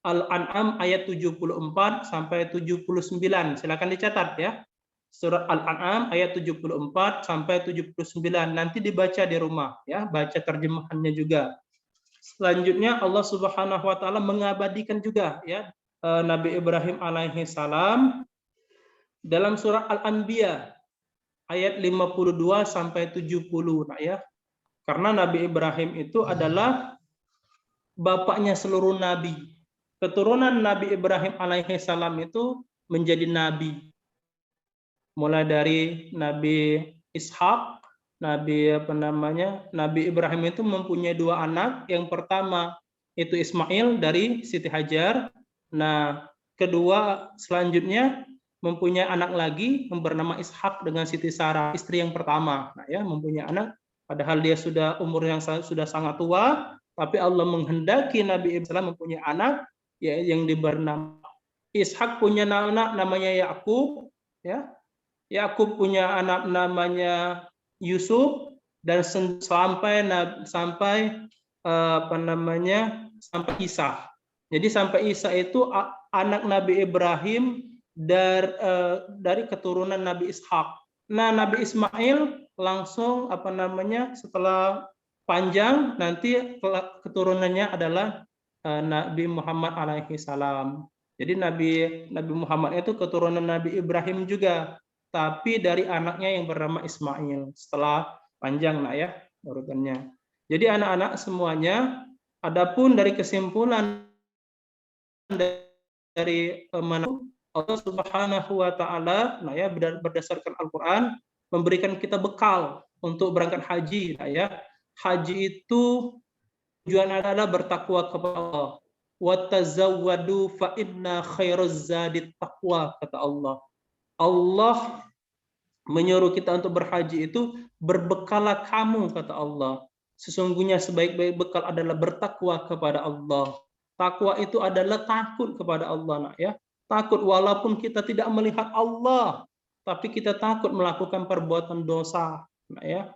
Al-An'am ayat 74 sampai 79. Silakan dicatat ya. Surat Al-An'am ayat 74 sampai 79. Nanti dibaca di rumah ya, baca terjemahannya juga. Selanjutnya Allah Subhanahu wa taala mengabadikan juga ya Nabi Ibrahim alaihi salam dalam surah Al-Anbiya ayat 52 sampai 70 ya. Karena Nabi Ibrahim itu adalah bapaknya seluruh nabi. Keturunan Nabi Ibrahim alaihi salam itu menjadi nabi. Mulai dari Nabi Ishak, Nabi Ibrahim itu mempunyai 2 anak. Yang pertama itu Ismail dari Siti Hajar. Nah, kedua selanjutnya mempunyai anak lagi yang bernama Ishak dengan Siti Sarah, istri yang pertama. Nah, ya, mempunyai anak padahal dia sudah umur yang sudah sangat tua, tapi Allah menghendaki Nabi Ibrahim mempunyai anak ya yang bernama Ishak, punya anak namanya Yakub ya. Yakub punya anak namanya Yusuf dan sampai Isa. Jadi sampai Isa itu anak Nabi Ibrahim dari keturunan Nabi Ishak. Nah, Nabi Ismail langsung setelah panjang nanti keturunannya adalah Nabi Muhammad alaihi salam. Jadi Nabi Muhammad itu keturunan Nabi Ibrahim juga, tapi dari anaknya yang bernama Ismail setelah panjang ya urutannya. Jadi anak-anak semuanya, adapun dari kesimpulan dari Allah Subhanahu wa taala ya berdasarkan Al-Qur'an memberikan kita bekal untuk berangkat haji ya. Haji itu tujuan adalah bertakwa kepada Allah. Wa tazawwadu fa inna khairaz zadit taqwa, kata Allah. Allah menyuruh kita untuk berhaji itu berbekalah kamu, kata Allah. Sesungguhnya sebaik-baik bekal adalah bertakwa kepada Allah. Takwa itu adalah takut kepada Allah ya. Takut walaupun kita tidak melihat Allah, tapi kita takut melakukan perbuatan dosa ya.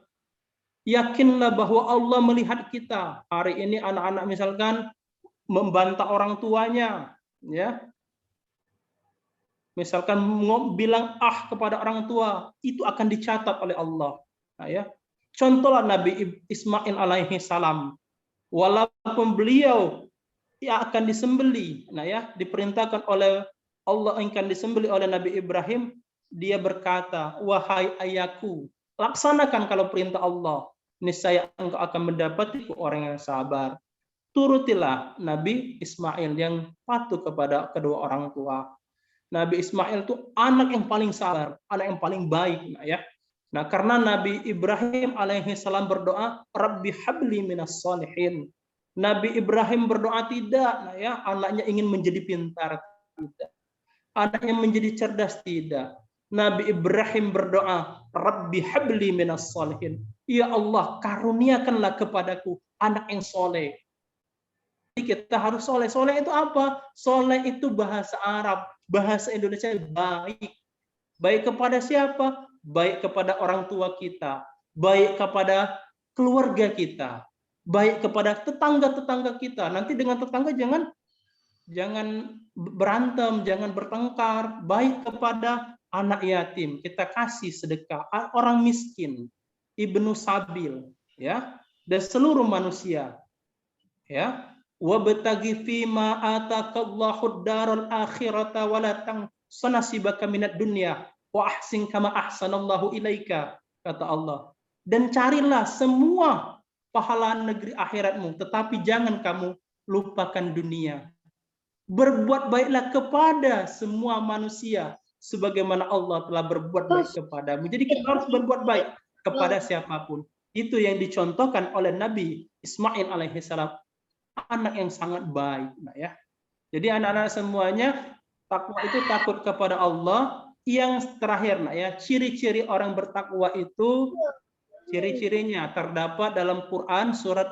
Yakinlah bahwa Allah melihat kita. Hari ini anak-anak misalkan membantah orang tuanya ya. Misalkan bilang kepada orang tua, itu akan dicatat oleh Allah. Nah, ya. Contohlah Nabi Ismail alaihi salam. Walaupun beliau akan disembeli, nah ya, diperintahkan oleh Allah akan disembeli oleh Nabi Ibrahim, dia berkata, "Wahai ayahku, laksanakan kalau perintah Allah, niscaya engkau akan mendapati orang yang sabar." Turutilah Nabi Ismail yang patuh kepada kedua orang tua. Nabi Ismail itu anak yang paling sabar, anak yang paling baik ya. Nah, karena Nabi Ibrahim alaihi salam berdoa, "Rabbi habli minas sholihin." Nabi Ibrahim berdoa tidak ya, anaknya ingin menjadi pintar, tidak. Anaknya menjadi cerdas, tidak. Nabi Ibrahim berdoa, Rabbi habli minas solihin. Ya Allah, karuniakanlah kepadaku anak yang soleh. Jadi kita harus soleh. Soleh itu apa? Soleh itu bahasa Arab, bahasa Indonesia baik. Baik kepada siapa? Baik kepada orang tua kita, baik kepada keluarga kita, baik kepada tetangga-tetangga kita. Nanti dengan tetangga jangan berantem, jangan bertengkar. Baik kepada anak yatim, kita kasih sedekah. Orang miskin, ibnu sabil, ya, dan seluruh manusia, ya. Wabtaghi fima ataqallahu daral akhirata wala tansa nasibaka minad dunya wa ahsin kama ahsanallahu ilaika, kata Allah. Dan carilah semua pahala negeri akhiratmu, tetapi jangan kamu lupakan dunia. Berbuat baiklah kepada semua manusia sebagaimana Allah telah berbuat baik kepadamu. Jadi kita harus berbuat baik kepada siapapun. Itu yang dicontohkan oleh Nabi Ismail alaihissalam, anak yang sangat baik, ya. Jadi anak-anak semuanya, takwa itu takut kepada Allah. Yang terakhir, ya, ciri-ciri orang bertakwa itu, ciri-cirinya terdapat dalam Quran surat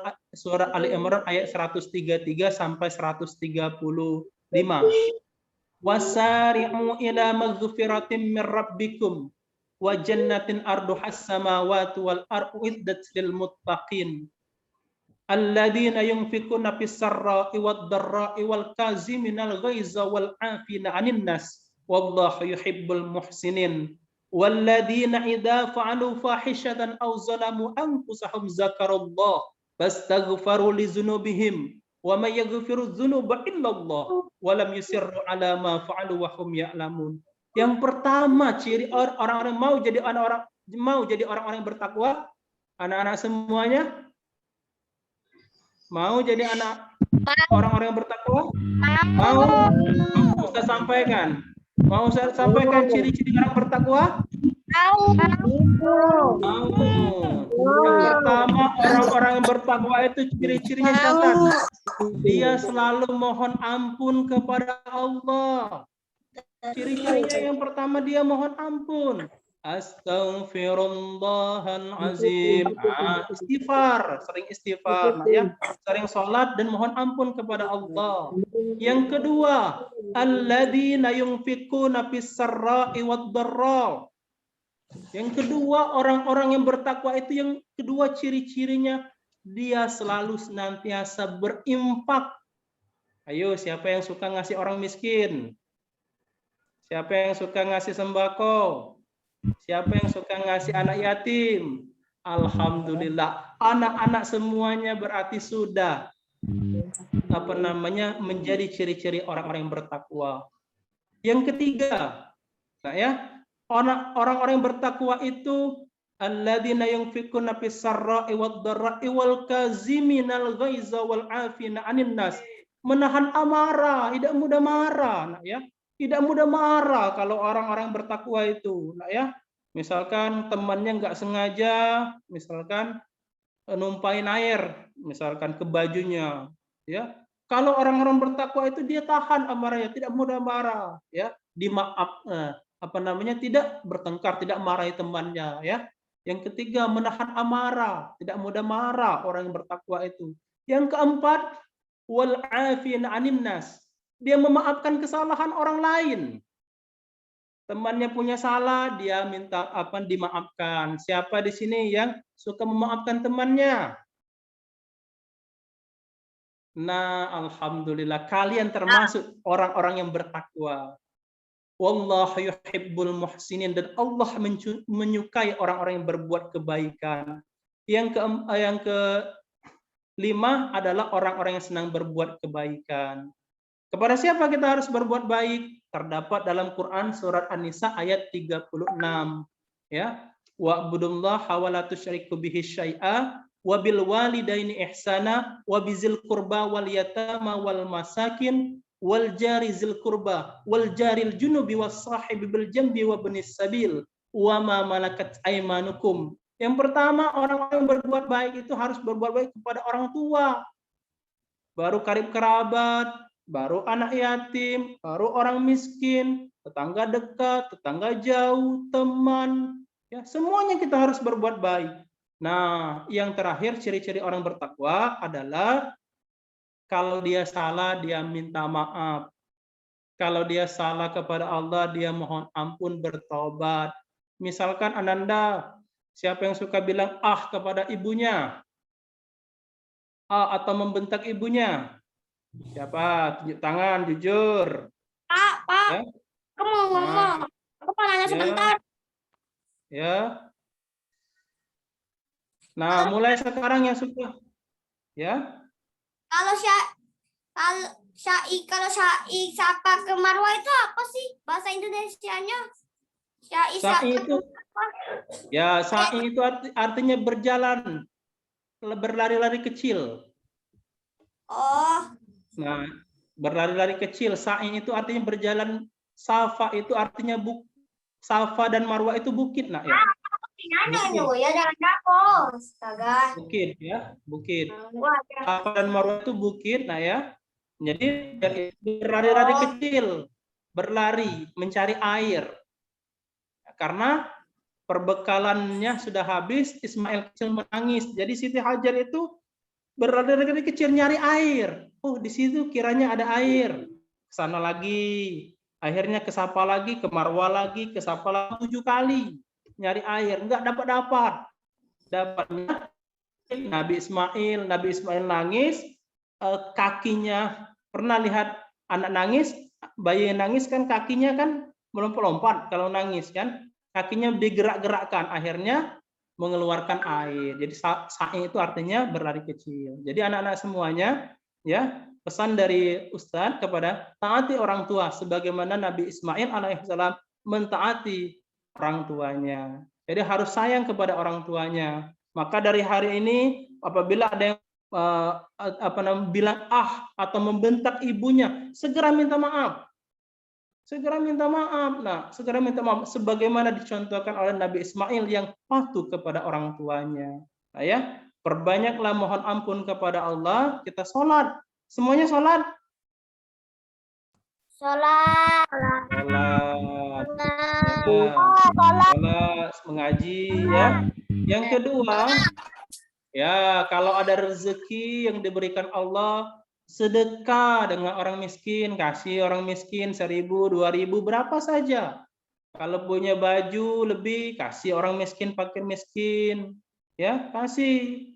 Ali Imran ayat 133 sampai 135. Wasari'u ila maghfiratin min rabbikum wa jannatin arduhas samawati wal ardu iddat lil muttaqin. Alladzina yunfikuna fis sarra'i wad dharra'i wal kaziminal ghaiza wal 'afina 'anil nas wallahu yuhibbul muhsinin. Walladzina idza fa'alu fahishatan aw zalamu anfusahum zakarallah fastaghfaru li dzunubihim wa may yaghfiru dzunuba illallah wa lam yusirru 'ala ma fa'alu wa hum ya'lamun. Yang pertama ciri orang-orang mau jadi orang-orang yang bertakwa, anak-anak semuanya mau jadi orang-orang yang bertakwa? Mau? Ustaz sampaikan. Mau saya sampaikan ciri-ciri orang bertakwa? Mau. Yang pertama, orang-orang yang bertakwa itu ciri-cirinya catat. Dia selalu mohon ampun kepada Allah. Ciri-cirinya yang pertama, dia mohon ampun. Astaghfirullahalazim. Istighfar, sering istighfar, ya, sering sholat dan mohon ampun kepada Allah. Yang kedua, alladzina yunfikuna fis sarra'i wad dharra. Yang kedua, orang-orang yang bertakwa itu yang kedua ciri-cirinya, dia selalu senantiasa berimpak. Ayo, siapa yang suka ngasih orang miskin? Siapa yang suka ngasih sembako? Siapa yang suka ngasih anak yatim? Alhamdulillah, anak-anak semuanya berarti sudah menjadi ciri-ciri orang-orang yang bertakwa. Yang ketiga, ya, orang-orang yang bertakwa itu alladzina yunfikuna fis sarra'i wad dharra'i wal kaziminal ghaiza wal 'afina 'anil nas. Menahan amarah, tidak mudah marah, ya. Tidak mudah marah kalau orang-orang bertakwa itu, ya. Misalkan temannya nggak sengaja, misalkan numpain air, misalkan ke bajunya, ya. Kalau orang-orang bertakwa itu dia tahan amarahnya, tidak mudah marah, ya. Tidak bertengkar, tidak marahi temannya, ya. Yang ketiga, menahan amarah, tidak mudah marah orang yang bertakwa itu. Yang keempat, wal 'afina 'anil nas. Dia memaafkan kesalahan orang lain. Temannya punya salah, dia minta dimaafkan. Siapa di sini yang suka memaafkan temannya? Nah, alhamdulillah kalian termasuk orang-orang yang bertakwa. Wallahu yuhibbul muhsinin, dan Allah menyukai orang-orang yang berbuat kebaikan. Yang kelima adalah orang-orang yang senang berbuat kebaikan. Kepada siapa kita harus berbuat baik? Terdapat dalam Quran surat An-Nisa ayat 36, ya. Wa'budullaha wa la tusyriku bihi syai'a wa bil walidaini ihsana wa bizil qurba wal yatama wal masakin wal jari zil qurba wal jaril junubi was sahibi bil jambi wa ibnis sabil wa ma malakat aymanukum. Yang pertama, orang-orang yang berbuat baik itu harus berbuat baik kepada orang tua, baru karib kerabat, baru anak yatim, baru orang miskin, tetangga dekat, tetangga jauh, teman, ya semuanya kita harus berbuat baik. Nah, yang terakhir ciri-ciri orang bertakwa adalah kalau dia salah dia minta maaf. Kalau dia salah kepada Allah dia mohon ampun, bertobat. Misalkan Ananda, siapa yang suka bilang ah kepada ibunya? Ah atau membentak ibunya? Siapa? Tunjuk tangan, jujur. Pak, Ya. aku mau ngomong. Aku mau nanya Ya. sebentar. Ya. Nah, mulai sekarang yang suka. Ya. Kalau syai sapa ke Marwah itu apa sih bahasa Indonesianya? Syai Sa'i sapa. itu ya, sa'i itu artinya berjalan, berlari-lari kecil. Oh, Nah, berlari-lari kecil, sa'i itu artinya berjalan, safa itu artinya safa dan marwah itu bukit, nak ya. ya jangan dapos. Kagak. Bukit ya, bukit. Safa dan marwah itu bukit, nah ya. Jadi berlari-lari kecil, berlari mencari air. Karena perbekalannya sudah habis, Ismail kecil menangis. Jadi Siti Hajar itu berlari-lari kecil nyari air. Oh, di situ kiranya ada air. Ke sana lagi. Akhirnya kesapa lagi, ke Marwah lagi, kesapa lagi 7 kali. Nyari air, enggak dapat-dapat. Dapatnya Nabi Ismail nangis, kakinya, pernah lihat anak nangis, bayi yang nangis kan kakinya kan melompat-lompat kalau nangis kan, kakinya digerak-gerakkan, akhirnya mengeluarkan air. Jadi sa'i itu artinya berlari kecil. Jadi anak-anak semuanya, ya, pesan dari Ustadz kepada taati orang tua sebagaimana Nabi Ismail alaihissalam mentaati orang tuanya. Jadi harus sayang kepada orang tuanya. Maka dari hari ini apabila ada yang bilang ah atau membentak ibunya, segera minta maaf. Segera minta maaf. Nah, segera minta maaf sebagaimana dicontohkan oleh Nabi Ismail yang patuh kepada orang tuanya. Nah, ya, perbanyaklah mohon ampun kepada Allah, kita sholat. Semuanya sholat. sholat. Sholat. Sholat, mengaji ya. Yang kedua, ya kalau ada rezeki yang diberikan Allah, sedekah dengan orang miskin, kasih orang miskin 1.000, 2.000, berapa saja. Kalau punya baju lebih, kasih orang miskin, fakir miskin, ya kasih.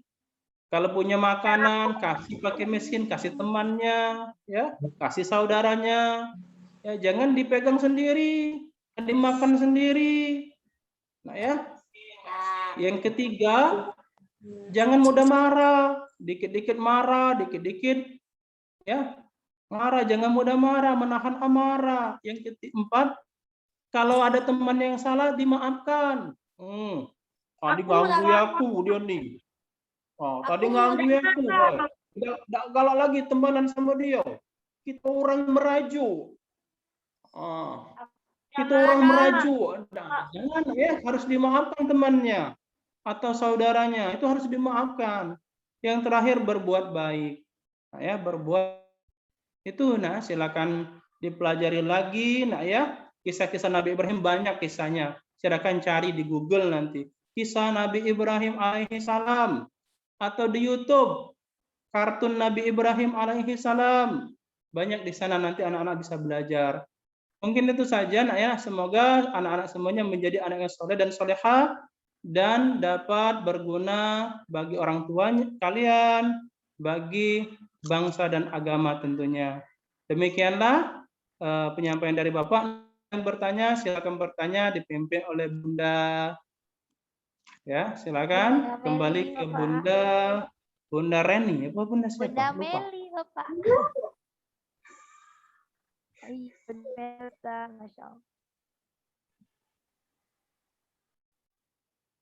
Kalau punya makanan, kasih fakir miskin, kasih temannya, ya kasih saudaranya. Ya jangan dipegang sendiri, dimakan sendiri. Nah ya. Yang ketiga, jangan mudah marah, dikit-dikit marah, dikit-dikit ya marah, jangan mudah marah, menahan amarah. Yang keempat, kalau ada teman yang salah dimaafkan. Tadi ganggu aku dia nih. Oh, tadi ganggu aku. Tidak galak lagi temenan sama dia. Kita orang merajuk. Kita orang merajuk. Nah, jangan ya, harus dimaafkan temannya atau saudaranya, itu harus dimaafkan. Yang terakhir berbuat baik. Nah, ya, berbuat itu silakan dipelajari lagi, ya. Kisah-kisah Nabi Ibrahim banyak kisahnya. Silakan cari di Google nanti. Kisah Nabi Ibrahim alaihi salam atau di YouTube kartun Nabi Ibrahim alaihi salam. Banyak di sana, nanti anak-anak bisa belajar. Mungkin itu saja, ya. Semoga anak-anak semuanya menjadi anak yang soleh dan solehah dan dapat berguna bagi orang tuanya kalian, bagi bangsa dan agama tentunya. Demikianlah penyampaian dari Bapak. Yang bertanya silakan bertanya, dipimpin oleh Bunda. Ya, silakan kembali ke Bunda Reni. Apa Bunda siapa? Bunda Lupa. Meli, Bapak. Benar, Masya Allah.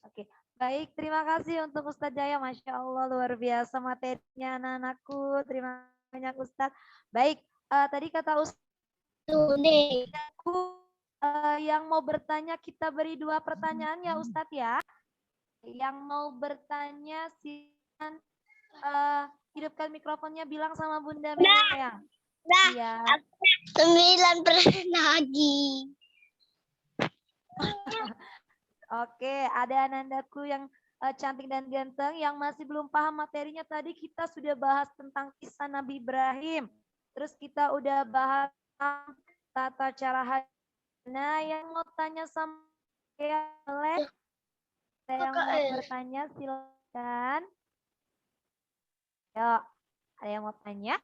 Oke, baik. Terima kasih untuk Ustadz Jaya. Masya Allah, luar biasa materinya anak-anakku. Terima kasih banyak Ustadz. Baik, tadi kata Ustadz, yang mau bertanya kita beri 2 pertanyaan ya Ustadz ya. Yang mau bertanya silakan hidupkan mikrofonnya, bilang sama Bunda Meli sayang. Iya. 9 lagi. Oke, ada anandaku yang cantik dan ganteng yang masih belum paham materinya. Tadi kita sudah bahas tentang kisah Nabi Ibrahim. Terus kita udah bahas tentang tata cara haji. Nah, yang mau tanya sama saya boleh? Ada yang mau bertanya silakan. Yuk, ada yang mau tanya?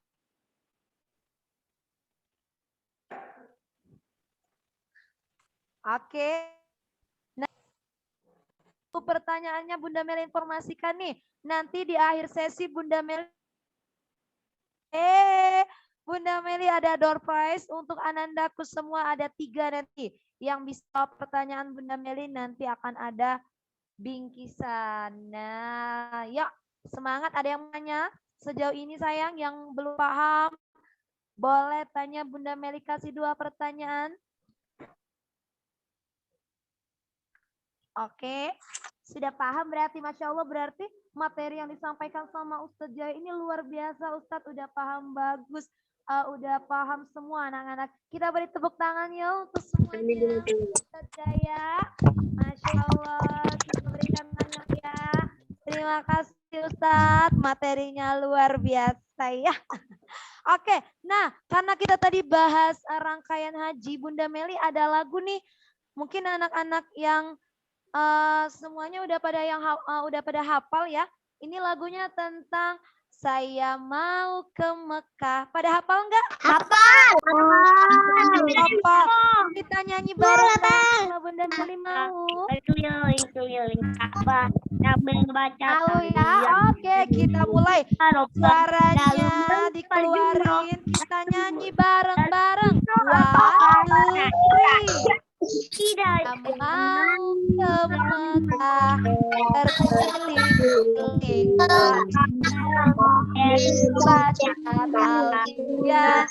Oke. Nah, pertanyaannya Bunda Meli informasikan nih. Nanti di akhir sesi Bunda Meli ada door prize untuk anandaku semua, ada 3 nanti. Yang bisa jawab pertanyaan Bunda Meli nanti akan ada bingkisan. Nah, yuk semangat. Ada yang tanya sejauh ini sayang yang belum paham? Boleh tanya Bunda Meli, kasih 2 pertanyaan. Oke, sudah paham berarti, Masya Allah, berarti materi yang disampaikan sama Ustadz Jaya ini luar biasa. Ustadz udah paham bagus, udah paham semua anak-anak. Kita beri tepuk tangan ya untuk semuanya. Ustadz Jaya, Masya Allah, kita berikan tangan ya. Terima kasih Ustadz, materinya luar biasa ya. Oke, nah karena kita tadi bahas rangkaian haji, Bunda Meli ada lagu nih. Mungkin anak-anak yang semuanya udah pada hafal ya. Ini lagunya tentang saya mau ke Mekah. Pada hafal nggak? Hafal. Hafal. Kita nyanyi bareng-bareng sama Bunda Meli mau. Keliling Ka'bah sambil membaca Tahu ya? Oke, kita mulai. Suaranya dikeluarin. Kita nyanyi bareng-bareng. 1, 2, 3. Mau ke Mekah terkeliling baca talbiyah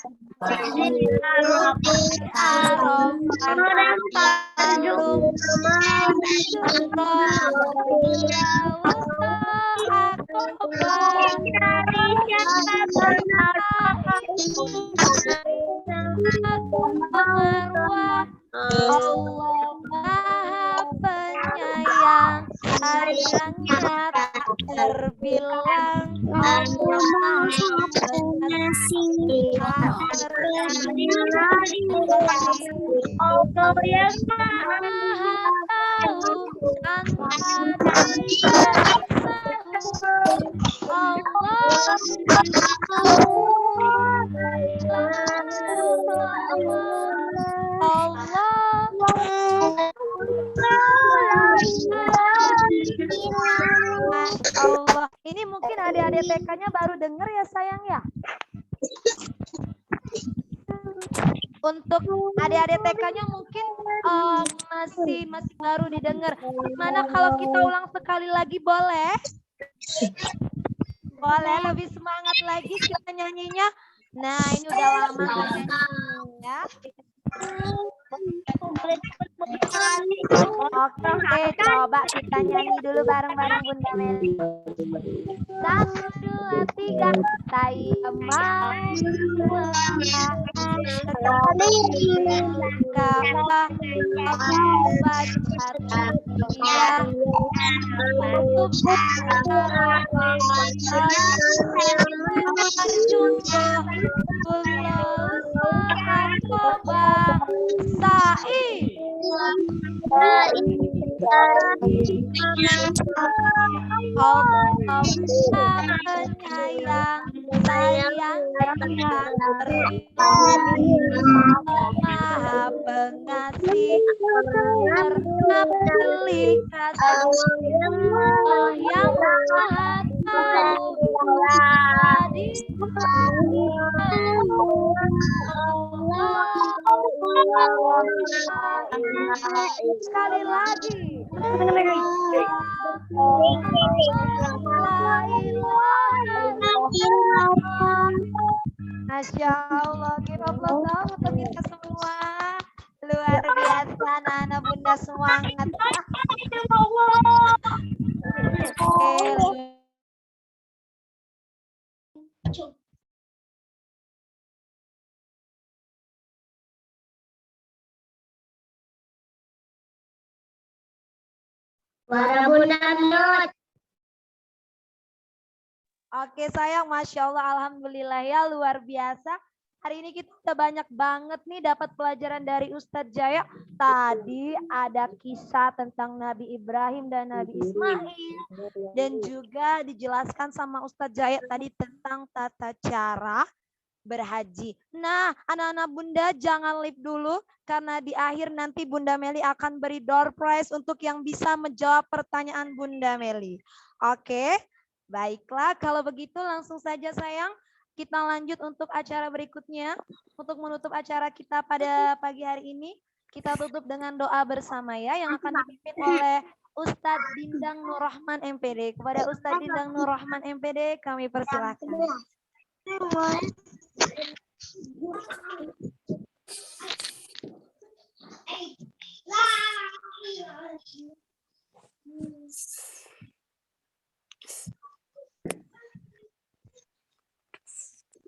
Allah Maha Penyayang, sayangnya tak terbilang. Allah Maha Pengasih, Allah yang Maha Tahu tanpa Allah. Ini mungkin adik-adik TK-nya baru dengar ya sayang ya. Untuk adik-adik TK-nya mungkin masih baru didengar. Gimana kalau kita ulang sekali lagi boleh? Boleh, lebih semangat lagi kita nyanyinya. Nah, ini udah lama ya. Oke, coba kita nyanyi dulu bareng-bareng Bunda Meli. 1, 2, 3. Saya mau Ka'bah baca talbiyah Allah penyayang, sayang Maha Pengasih, karena pilih kasih Allah yang Maha Tahu. Sekali lagi. Masya Allah, give applause dong untuk kita semua. Luar biasa, anak-anak Bunda semangat. Oke. Suara Bunda Nut. Oke sayang, Masya Allah, Alhamdulillah ya, luar biasa. Hari ini kita udah banyak banget nih dapat pelajaran dari Ustadz Jaya. Tadi ada kisah tentang Nabi Ibrahim dan Nabi Ismail. Dan juga dijelaskan sama Ustadz Jaya tadi tentang tata cara berhaji. Nah, anak-anak Bunda jangan leave dulu. Karena di akhir nanti Bunda Meli akan beri door prize untuk yang bisa menjawab pertanyaan Bunda Meli. Oke. Baiklah, kalau begitu langsung saja sayang, kita lanjut untuk acara berikutnya. Untuk menutup acara kita pada pagi hari ini, kita tutup dengan doa bersama ya, yang akan dipimpin oleh Ustadz Dindang Nur Rahman MPD. Kepada Ustadz Dindang Nur Rahman MPD, kami persilakan.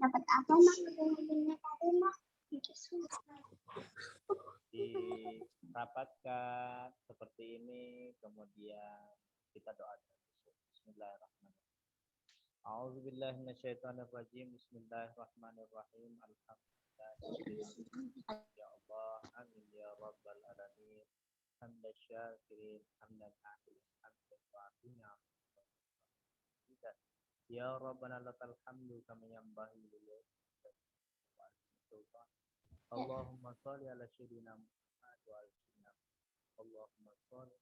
Dapat apa mak? Dirapatkan seperti ini, kemudian kita doakan. Bismillahirrahmanirrahim. A'udzubillahi minasyaitonirrajim. Bismillahirrahmanirrahim. Alhamdulillah. Ya Allah, amin ya rabbal alamin. Hamdan syakirin, hamdan ahli, hamdan wa'afina. Ya Rabbana lakal hamdu kama yanbaghi li sultan. Allahumma shalli ala sayyidina Muhammad wa ala sayyidina Allahumma shalli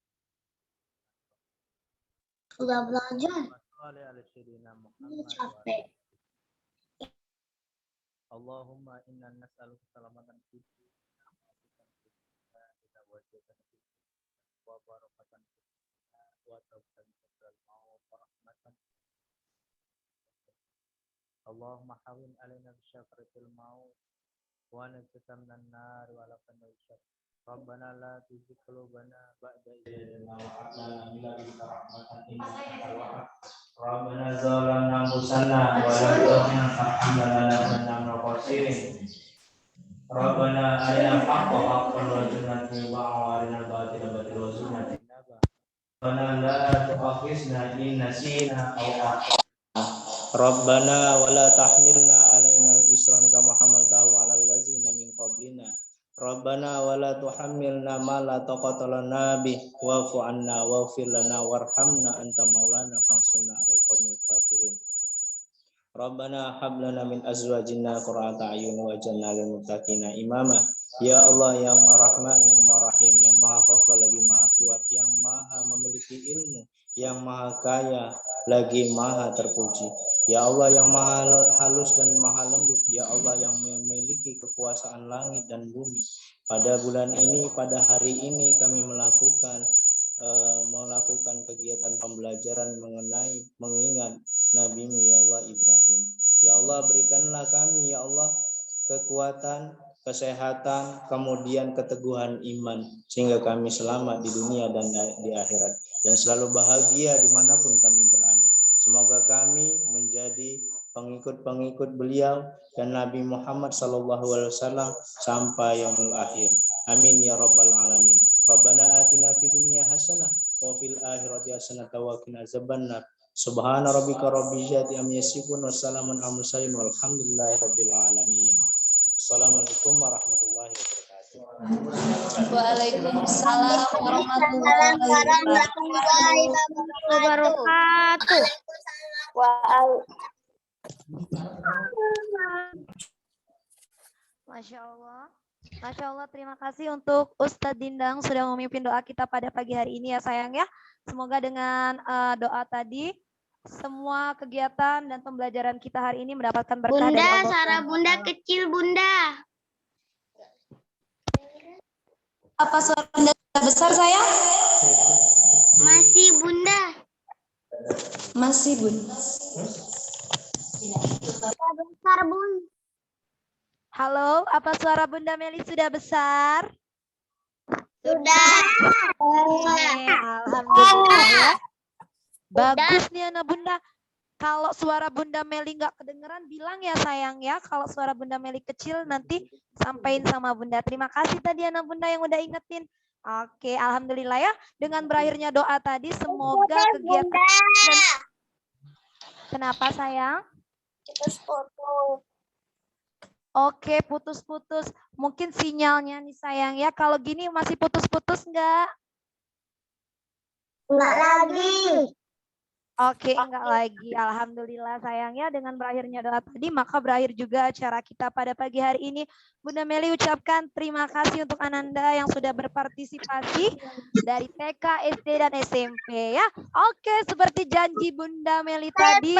Sudah belajar. ala sayyidina Muhammad wa ala Allahumma inna nas'aluka salamatan fid dunya wa wa barakatan wa tawbatan wa rahmatan. Allahumma hawin alaina bisyafaratil maut wa najatan minan nar wa la tanawshat. Rabbana la tuzigh qulubana ba'da idh hadaytana wa hab lana min ladunka rahmatan innaka antal wahhab. Rabbana zalamna anfusana wa la taghfir lana lanakunanna minal khasirin. Rabbana arina al-haqqa haqqan warzuqna ittiba'ahu wa arina al-batila batilan warzuqna ijtinabah. Rabbana la tu'akhizna in nasina aw akhtana. Rabbana wa la tahmilna alaina isran kama hamaltahu 'alal ladzina min qablina. Rabbana wa la tuhammilna ma la taqata lana bih wa'fu 'anna waghfir lana warhamna anta maulana fansurna 'alal qaumil kafirin. Rabbana hab lana min azwajina qurrata a'yun waj'alna lil muttaqina imama. Ya Allah yang Maha Rahman, yang Maha Rahim, yang Maha Qayyum lagi Maha Kuat, yang Maha memiliki ilmu, yang Maha Kaya lagi Maha terpuji. Ya Allah yang Maha halus dan Maha lembut, ya Allah yang memiliki kekuasaan langit dan bumi. Pada bulan ini, pada hari ini kami melakukan kegiatan pembelajaran mengingat Nabi-Mu ya Allah Ibrahim. Ya Allah berikanlah kami ya Allah kekuatan, kesehatan, kemudian keteguhan iman sehingga kami selamat di dunia dan di akhirat dan selalu bahagia dimanapun kami berada. Semoga kami menjadi pengikut-pengikut beliau dan Nabi Muhammad SAW sampai yaumul akhir. Amin ya rabbal alamin. Rabbana atina fid dunya hasanah wa fil akhirati hasanah wa qina azabannar. Subhana rabbika rabbil izzati amma yasifun wa salamun alal mursalin walhamdulillahi rabbil alamin. Assalamualaikum warahmatullahi wabarakatuh. Waalaikumsalam warahmatullahi wabarakatuh. Masya Allah. Masya Allah, terima kasih untuk Ustadz Dindang sudah memimpin doa kita pada pagi hari ini ya sayang ya. Semoga dengan doa tadi semua kegiatan dan pembelajaran kita hari ini mendapatkan berkah dari Allah. Bunda, suara Bunda kecil Bunda. Apa suara Bunda besar sayang? Masih Bunda. Masih Bun. Besar Bun. Halo, apa suara Bunda Meli sudah besar? Sudah. Alhamdulillah ya. Bagus nih anak Bunda. Kalau suara Bunda Meli nggak kedengeran, bilang ya sayang ya. Kalau suara Bunda Meli kecil nanti sampaikan sama Bunda. Terima kasih tadi anak Bunda yang udah ingetin. Oke, alhamdulillah ya. Dengan berakhirnya doa tadi, semoga kegiatan. Kenapa sayang? Oke, putus-putus. Mungkin sinyalnya nih sayang ya. Kalau gini masih putus-putus enggak? Enggak lagi. Oke, enggak lagi. Alhamdulillah sayangnya dengan berakhirnya doa tadi, maka berakhir juga acara kita pada pagi hari ini. Bunda Meli ucapkan terima kasih untuk Ananda yang sudah berpartisipasi dari TK, SD, dan SMP ya. Oke, seperti janji Bunda Meli tadi,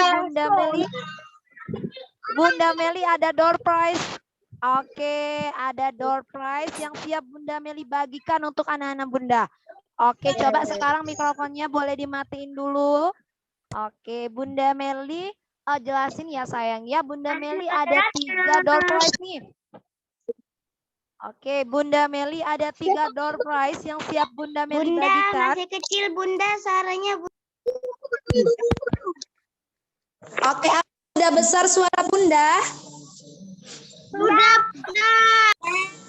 Bunda Meli ada door prize. Oke, ada door prize yang siap Bunda Meli bagikan untuk anak-anak Bunda. Oke, coba sekarang mikrofonnya boleh dimatiin dulu. Oke, Bunda Meli jelasin ya sayang ya. Bunda Meli ada 3 door prize nih. Oke, Bunda Meli ada 3 door prize yang siap Bunda Meli bagikan. Masih kecil Bunda, suaranya Oke, sudah besar suara Bunda? Sudah.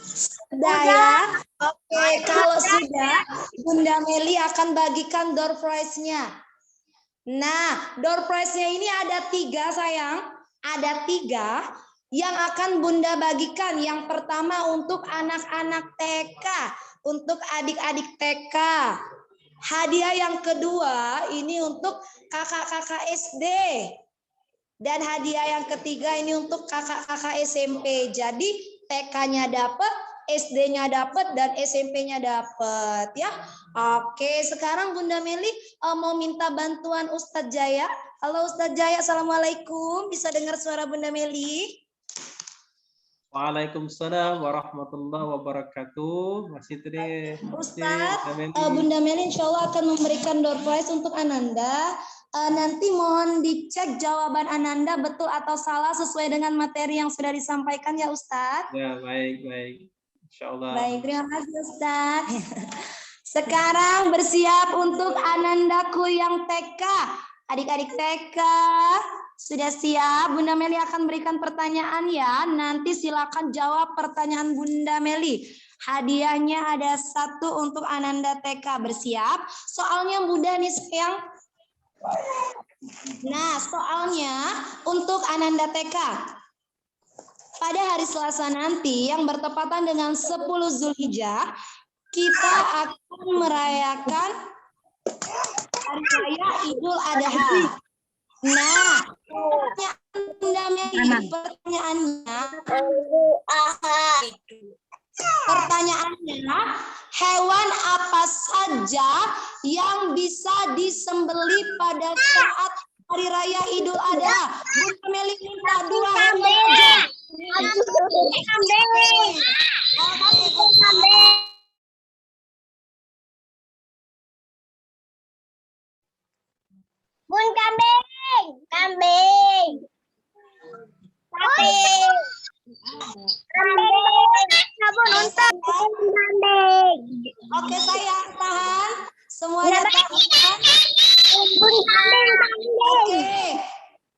Sudah ya. Oke, kalau sudah, Bunda Meli akan bagikan door prize-nya. Nah, door prize-nya ini ada 3 sayang. Ada 3 yang akan Bunda bagikan. Yang pertama untuk anak-anak TK, untuk adik-adik TK. Hadiah yang kedua ini untuk kakak-kakak SD. Dan hadiah yang ketiga ini untuk kakak-kakak SMP. Jadi TK-nya dapat, SD-nya dapat, dan SMP-nya dapat ya. Oke, sekarang Bunda Meli mau minta bantuan Ustadz Jaya. Halo Ustadz Jaya, Assalamualaikum. Bisa dengar suara Bunda Meli? Waalaikumsalam warahmatullahi wabarakatuh. Masih tadi. Ustadz, Bunda Meli insya Allah akan memberikan door prize untuk Ananda. Nanti mohon dicek jawaban Ananda betul atau salah sesuai dengan materi yang sudah disampaikan ya Ustadz. Ya, baik. Insyaallah. Baik, terima kasih Ustadz. Sekarang bersiap untuk Anandaku yang TK. Adik-adik TK sudah siap? Bunda Meli akan berikan pertanyaan ya. Nanti silakan jawab pertanyaan Bunda Meli. Hadiahnya ada 1 untuk Ananda TK. Bersiap? Soalnya mudah nih sayang. Nah, soalnya untuk Ananda TK. Pada hari Selasa nanti yang bertepatan dengan 10 Zulhijjah, kita akan merayakan Hari Raya Idul Adha. Nah, pertanyaannya, hewan apa saja yang bisa disembelih pada saat Hari Raya Idul Adha? Bunda Meli minta 2 hewan saja. Bun kambing. Oke, sayang, tahan. Semuanya tahan. Oke.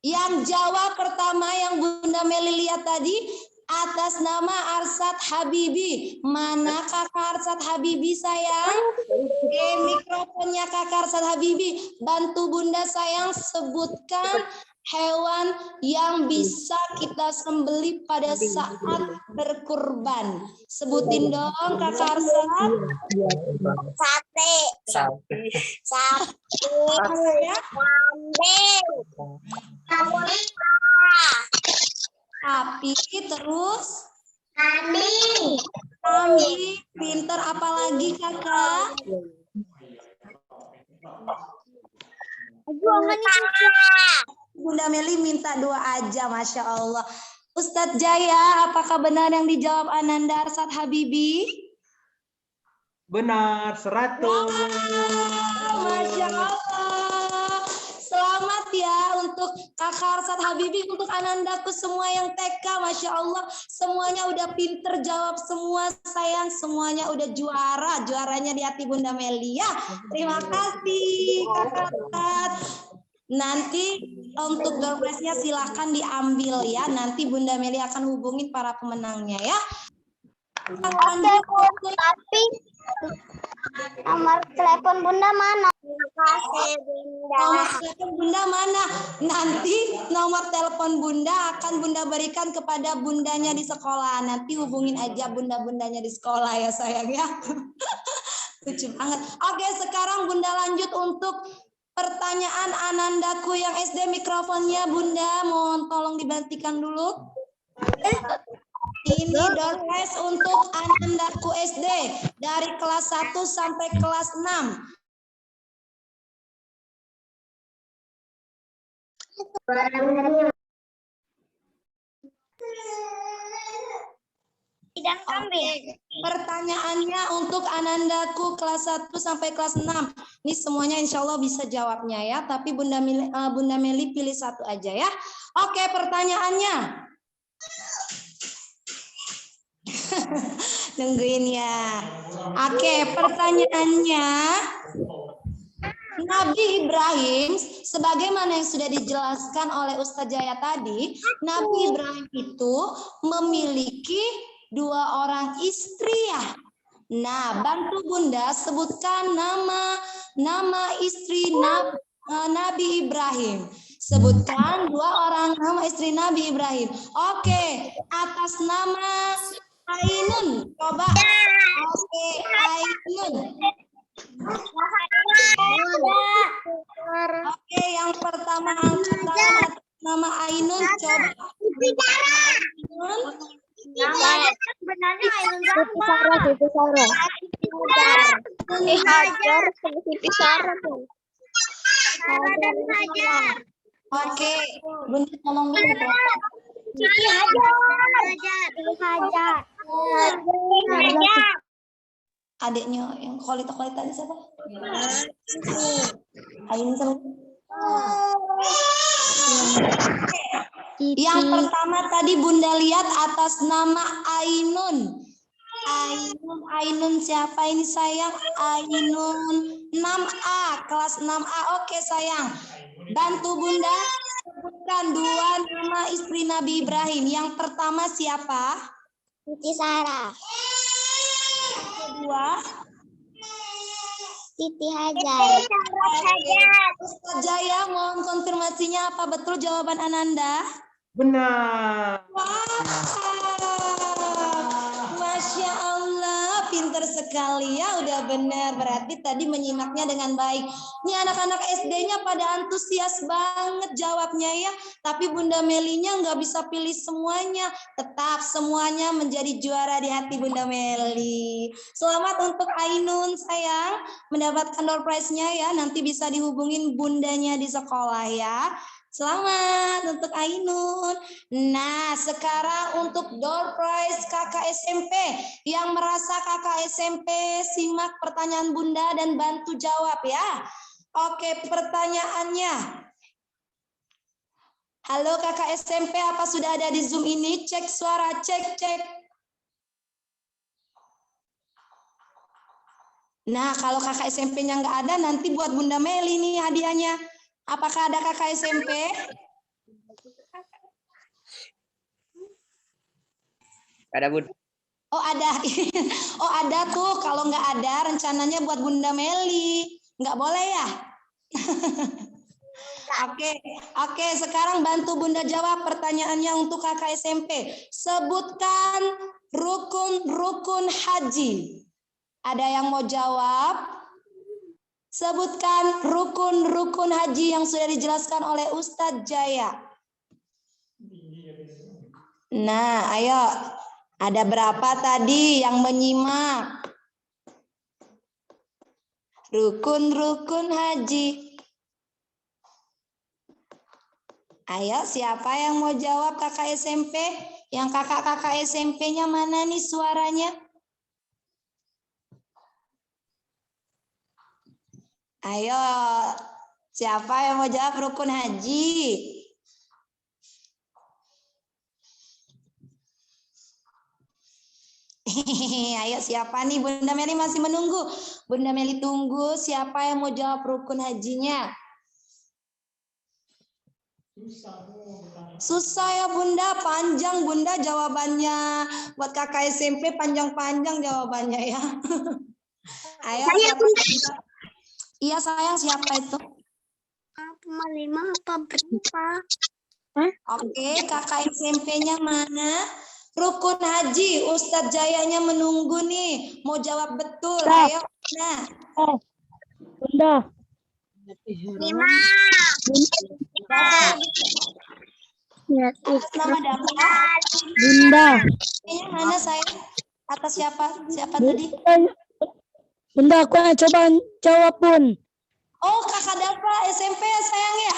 Yang jawab pertama yang Bunda Meli lihat tadi atas nama Arsad Habibi. Mana Kakak Arsad Habibi sayang? Oke, mikrofonnya Kakak Arsad Habibi. Bantu Bunda sayang sebutkan hewan yang bisa kita sembelih pada saat berkurban. Sebutin dong Kakak Arsad. Sate. Kambing. Sapi, terus Kambing. pinter apalagi Kakak? Bunda Meli minta 2 aja, Masya Allah. Ustadz Jaya, apakah benar yang dijawab Ananda Arsad Habibi? Benar, 100. Masya Allah. Selamat ya untuk Kakak Arsad Habibi, untuk Anandaku semua yang TK, Masya Allah. Semuanya udah pinter jawab semua sayang, semuanya udah juara. Juaranya di hati Bunda Meli ya. Terima kasih Kakak Arsad. Nanti untuk door prize-nya silahkan diambil ya. Nanti Bunda Meli akan hubungin para pemenangnya ya. Lanjut untuk Tapi nomor telepon Bunda mana? Terima kasih Bunda. nomor telepon Bunda mana? Nanti nomor telepon Bunda akan Bunda berikan kepada bundanya di sekolah. Nanti hubungin aja bunda-bundanya di sekolah ya sayang ya. Lucu banget. Oke, sekarang Bunda lanjut untuk pertanyaan Anandaku yang SD. Mikrofonnya Bunda, mohon tolong dibantikan dulu. Ini door prize untuk Anandaku SD dari kelas 1 sampai kelas 6. Tidak ambil. Pertanyaannya untuk Anandaku kelas 1 sampai kelas 6. Ini semuanya insya Allah bisa jawabnya ya. Tapi Bunda Meli pilih satu aja ya. Oke, pertanyaannya. Nungguin ya. Oke, pertanyaannya. Nabi Ibrahim, sebagaimana yang sudah dijelaskan oleh Ustaz Jaya tadi, Nabi Ibrahim itu memiliki 2 orang istri ya. Nah, bantu Bunda sebutkan nama istri Nabi Ibrahim. Sebutkan 2 orang nama istri Nabi Ibrahim. Oke, atas nama Ainun, coba. Oke, Ainun. Oke, yang pertama angkat tangan atas nama Ainun, coba. Sebenarnya Ainun siapa? Hajar, Siti Sarah tuh. Dan Hajar. Oke, Bunda tolong dulu. Siti Hajar. Hajar. Adiknya yang kolita tadi siapa? Ainun sama. Yang pertama tadi Bunda lihat atas nama Ainun. Ainun siapa ini sayang? Ainun 6A, kelas 6A. Oke sayang. Bantu Bunda sebutkan 2 nama istri Nabi Ibrahim. Yang pertama siapa? Siti Sarah. Kedua, Siti Hajar. Ustaz Jaya, mohon konfirmasinya apa betul jawaban Ananda? Benar. Masya Allah, pinter sekali ya, udah benar. Berarti tadi menyimaknya dengan baik. Ini anak-anak SD-nya pada antusias banget jawabnya ya. Tapi Bunda Melinya nggak bisa pilih semuanya. Tetap semuanya menjadi juara di hati Bunda Meli. Selamat untuk Ainun sayang, mendapatkan door prize-nya ya. Nanti bisa dihubungin bundanya di sekolah ya. Selamat untuk Ainun. Nah, sekarang untuk door prize kakak SMP. Yang merasa kakak SMP, simak pertanyaan Bunda dan bantu jawab ya. Oke, pertanyaannya. Halo kakak SMP, apa sudah ada di Zoom ini? Cek suara, cek. Nah, kalau kakak SMP-nya nggak ada, nanti buat Bunda Meli nih hadiahnya. Apakah ada kakak SMP? Ada Bun. Oh ada, oh ada tuh. Kalau nggak ada, rencananya buat Bunda Meli. Nggak boleh ya? Oke. Sekarang bantu Bunda jawab pertanyaannya untuk kakak SMP. Sebutkan rukun haji. Ada yang mau jawab? Sebutkan rukun haji yang sudah dijelaskan oleh Ustadz Jaya. Nah, ayo. Ada berapa tadi yang menyimak? Rukun haji. Ayo, siapa yang mau jawab kakak SMP? Yang kakak-kakak SMP-nya mana nih suaranya? Ayo, siapa yang mau jawab rukun haji? Ayo, siapa nih? Bunda Meli masih menunggu. Bunda Meli tunggu siapa yang mau jawab rukun hajinya. Susah ya Bunda, panjang Bunda jawabannya. Buat kakak SMP panjang-panjang jawabannya ya. Ayo, siapa? Iya sayang, siapa itu? 5 apa berapa? Oke, kakak SMP-nya mana? Rukun haji, Ustadz Jayanya menunggu nih. Mau jawab betul, ayo. Nah, Bunda. 5. atas nama dapat. Bunda. Kayaknya mana saya? Atas siapa? Siapa tadi? Bunda, aku yang coba jawab pun. Oh, kakak Dafa SMP ya sayang ya?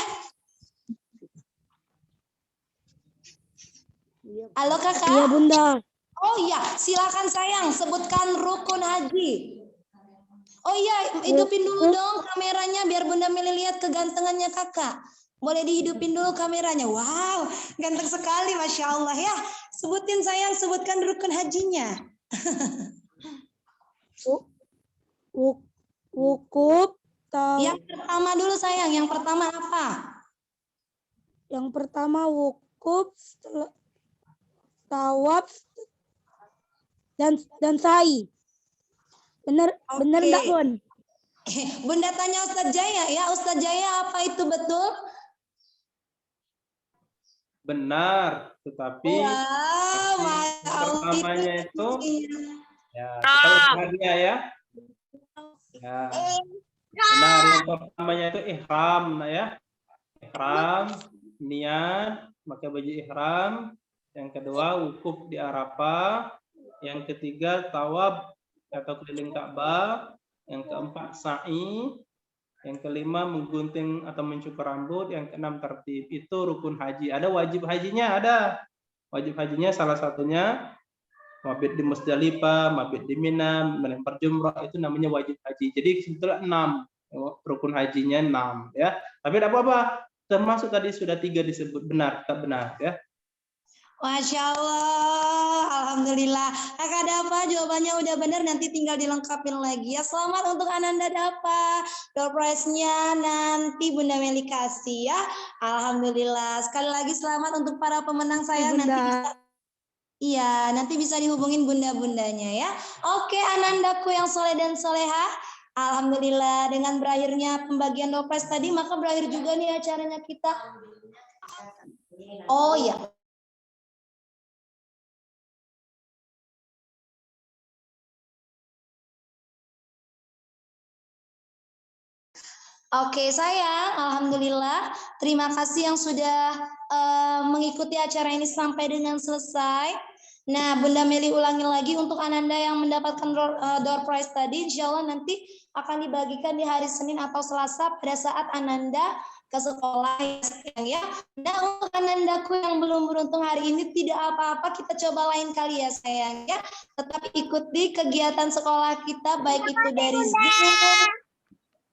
Halo kakak. Iya Bunda. Oh iya, silakan sayang sebutkan rukun haji. Oh iya, hidupin dulu dong kameranya biar Bunda Meli lihat kegantengannya kakak. Boleh dihidupin dulu kameranya. Wow, ganteng sekali, Masya Allah ya. Sebutin sayang, sebutkan rukun hajinya. Wukuf. Yang pertama dulu sayang, yang pertama apa? Yang pertama wukuf, tawaf, dan sa'i. Benar enggak, Bun? Bunda tanya Ustadz Jaya ya, Ustadz Jaya apa itu betul? Benar, tetapi Wow, pertamanya itu ya kita lihat ya. Ya. Benar, yang pertamanya itu ihram, ya. Ihram, niat, pakai baju ihram. Yang kedua, wukuf di Arafah. Yang ketiga, tawaf atau keliling Ka'bah. Yang keempat, sa'i. Yang kelima, menggunting atau mencukur rambut. Yang keenam, tertib. Itu rukun haji. Ada wajib hajinya, ada. Wajib hajinya salah satunya mabit di Musdalifah, mabit di Mina, melempar jumrah, itu namanya wajib haji. Jadi sebetulnya 6, rukun hajinya 6 ya. Tapi tidak apa-apa, termasuk tadi sudah 3 disebut benar, tak benar ya. Masya Allah, Alhamdulillah. Kakak Dafa jawabannya udah benar, nanti tinggal dilengkapin lagi ya. Selamat untuk Ananda Dafa. Door prize-nya nanti Bunda Meli kasih ya. Alhamdulillah. Sekali lagi selamat untuk para pemenang saya. Nanti bisa, iya, nanti bisa dihubungin bunda-bundanya ya. Oke, Anandaku yang soleh dan soleha. Alhamdulillah, dengan berakhirnya pembagian door prize tadi, maka berakhir juga nih acaranya kita. Oh iya. Oke sayang, Alhamdulillah. Terima kasih yang sudah mengikuti acara ini sampai dengan selesai. Nah, Bunda Meli ulangi lagi untuk Ananda yang mendapatkan door prize tadi. Insya Allah nanti akan dibagikan di hari Senin atau Selasa pada saat Ananda ke sekolah ya. Nah, untuk Anandaku yang belum beruntung hari ini tidak apa-apa, kita coba lain kali ya sayang ya. Tetap ikuti kegiatan sekolah kita baik itu dari Zoom,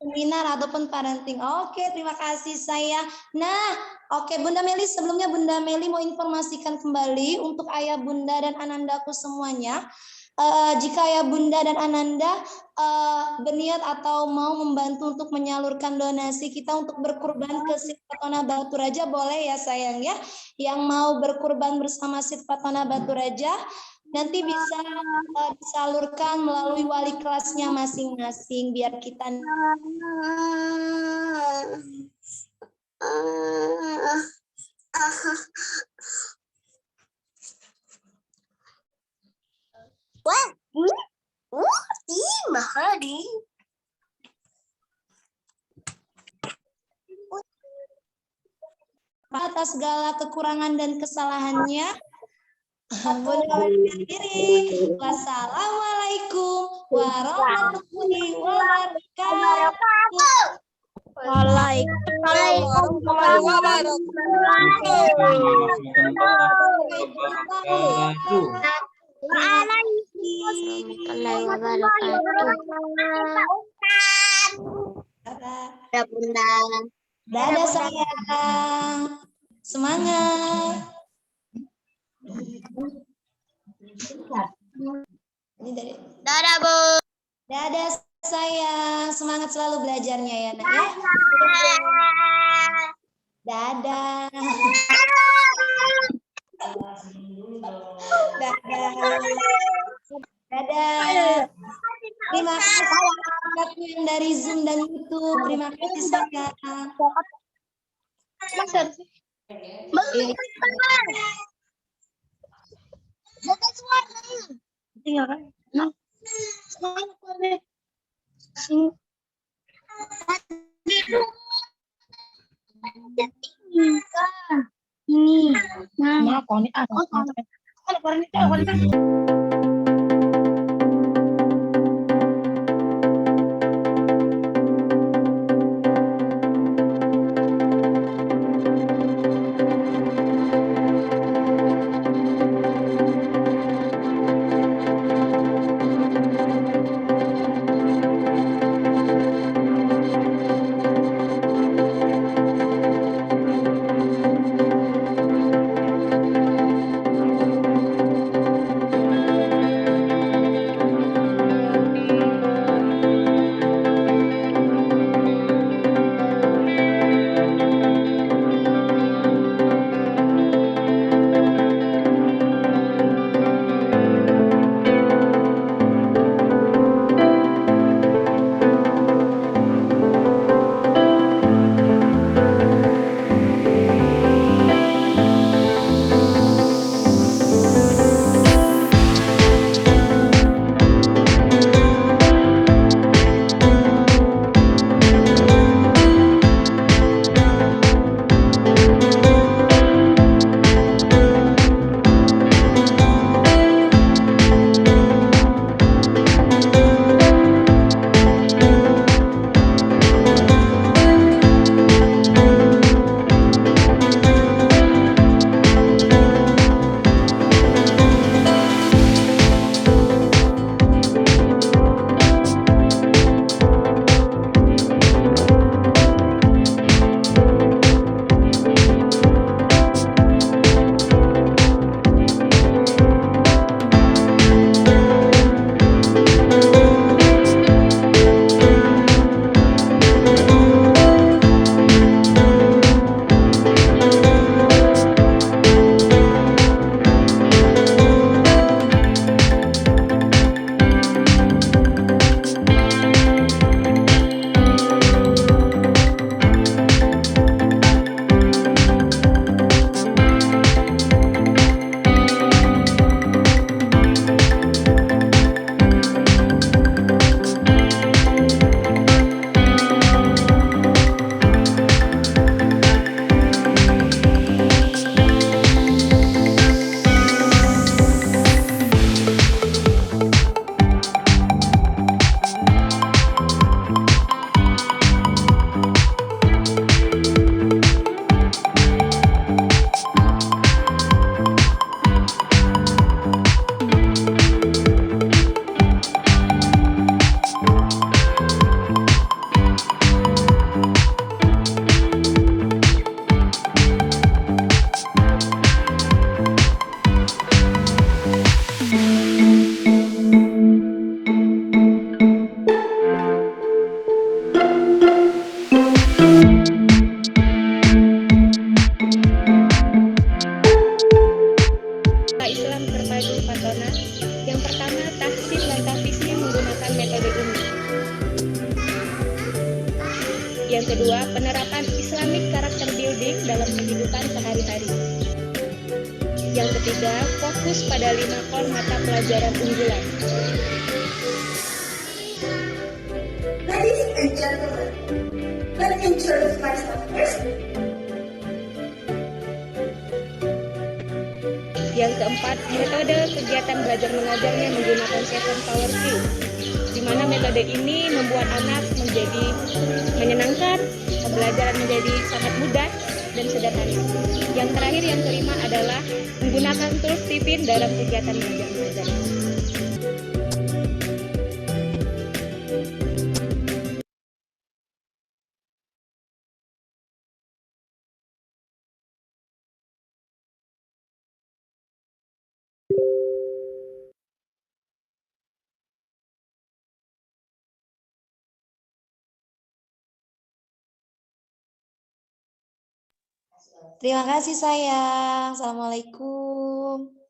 seminar ataupun parenting. Oke, terima kasih sayang. Nah, oke Bunda Meli, sebelumnya Bunda Meli mau informasikan kembali untuk ayah Bunda dan Anandaku semuanya. Jika ayah Bunda dan Ananda berniat atau mau membantu untuk menyalurkan donasi kita untuk berkurban ke Sit Fatona Batu Raja, boleh ya sayang ya. Yang mau berkurban bersama Sit Fatona Batu Raja nanti bisa disalurkan melalui wali kelasnya masing-masing biar kita atas segala kekurangan dan kesalahannya. Wassalamualaikum warahmatullahi wabarakatuh. Waalaikumsalam Dadah sayang. Semangat. Ini dari Dadah, Bu. Dadah sayang, semangat selalu belajarnya ya nak ya. Dadah. Dadah. Dadah. Terima kasih yang dari Zoom dan YouTube. Terima kasih sayang. Ini. Islam terpadu Patona. Yang pertama, tahsin dan tahfiznya menggunakan metode ini. Yang kedua, penerapan Islamic character building dalam kehidupan sehari-hari. Yang ketiga, fokus pada 5 core mata pelajaran unggulan. Ladies and gentlemen, let me introduce myself first. Yang keempat, metode kegiatan belajar mengajarnya menggunakan 7 Power Q, di mana metode ini membuat anak menjadi menyenangkan, pembelajaran menjadi sangat mudah dan sederhana. Yang terakhir, yang kelima adalah menggunakan tools Tipin dalam kegiatan belajar mengajar. Terima kasih sayang. Assalamualaikum.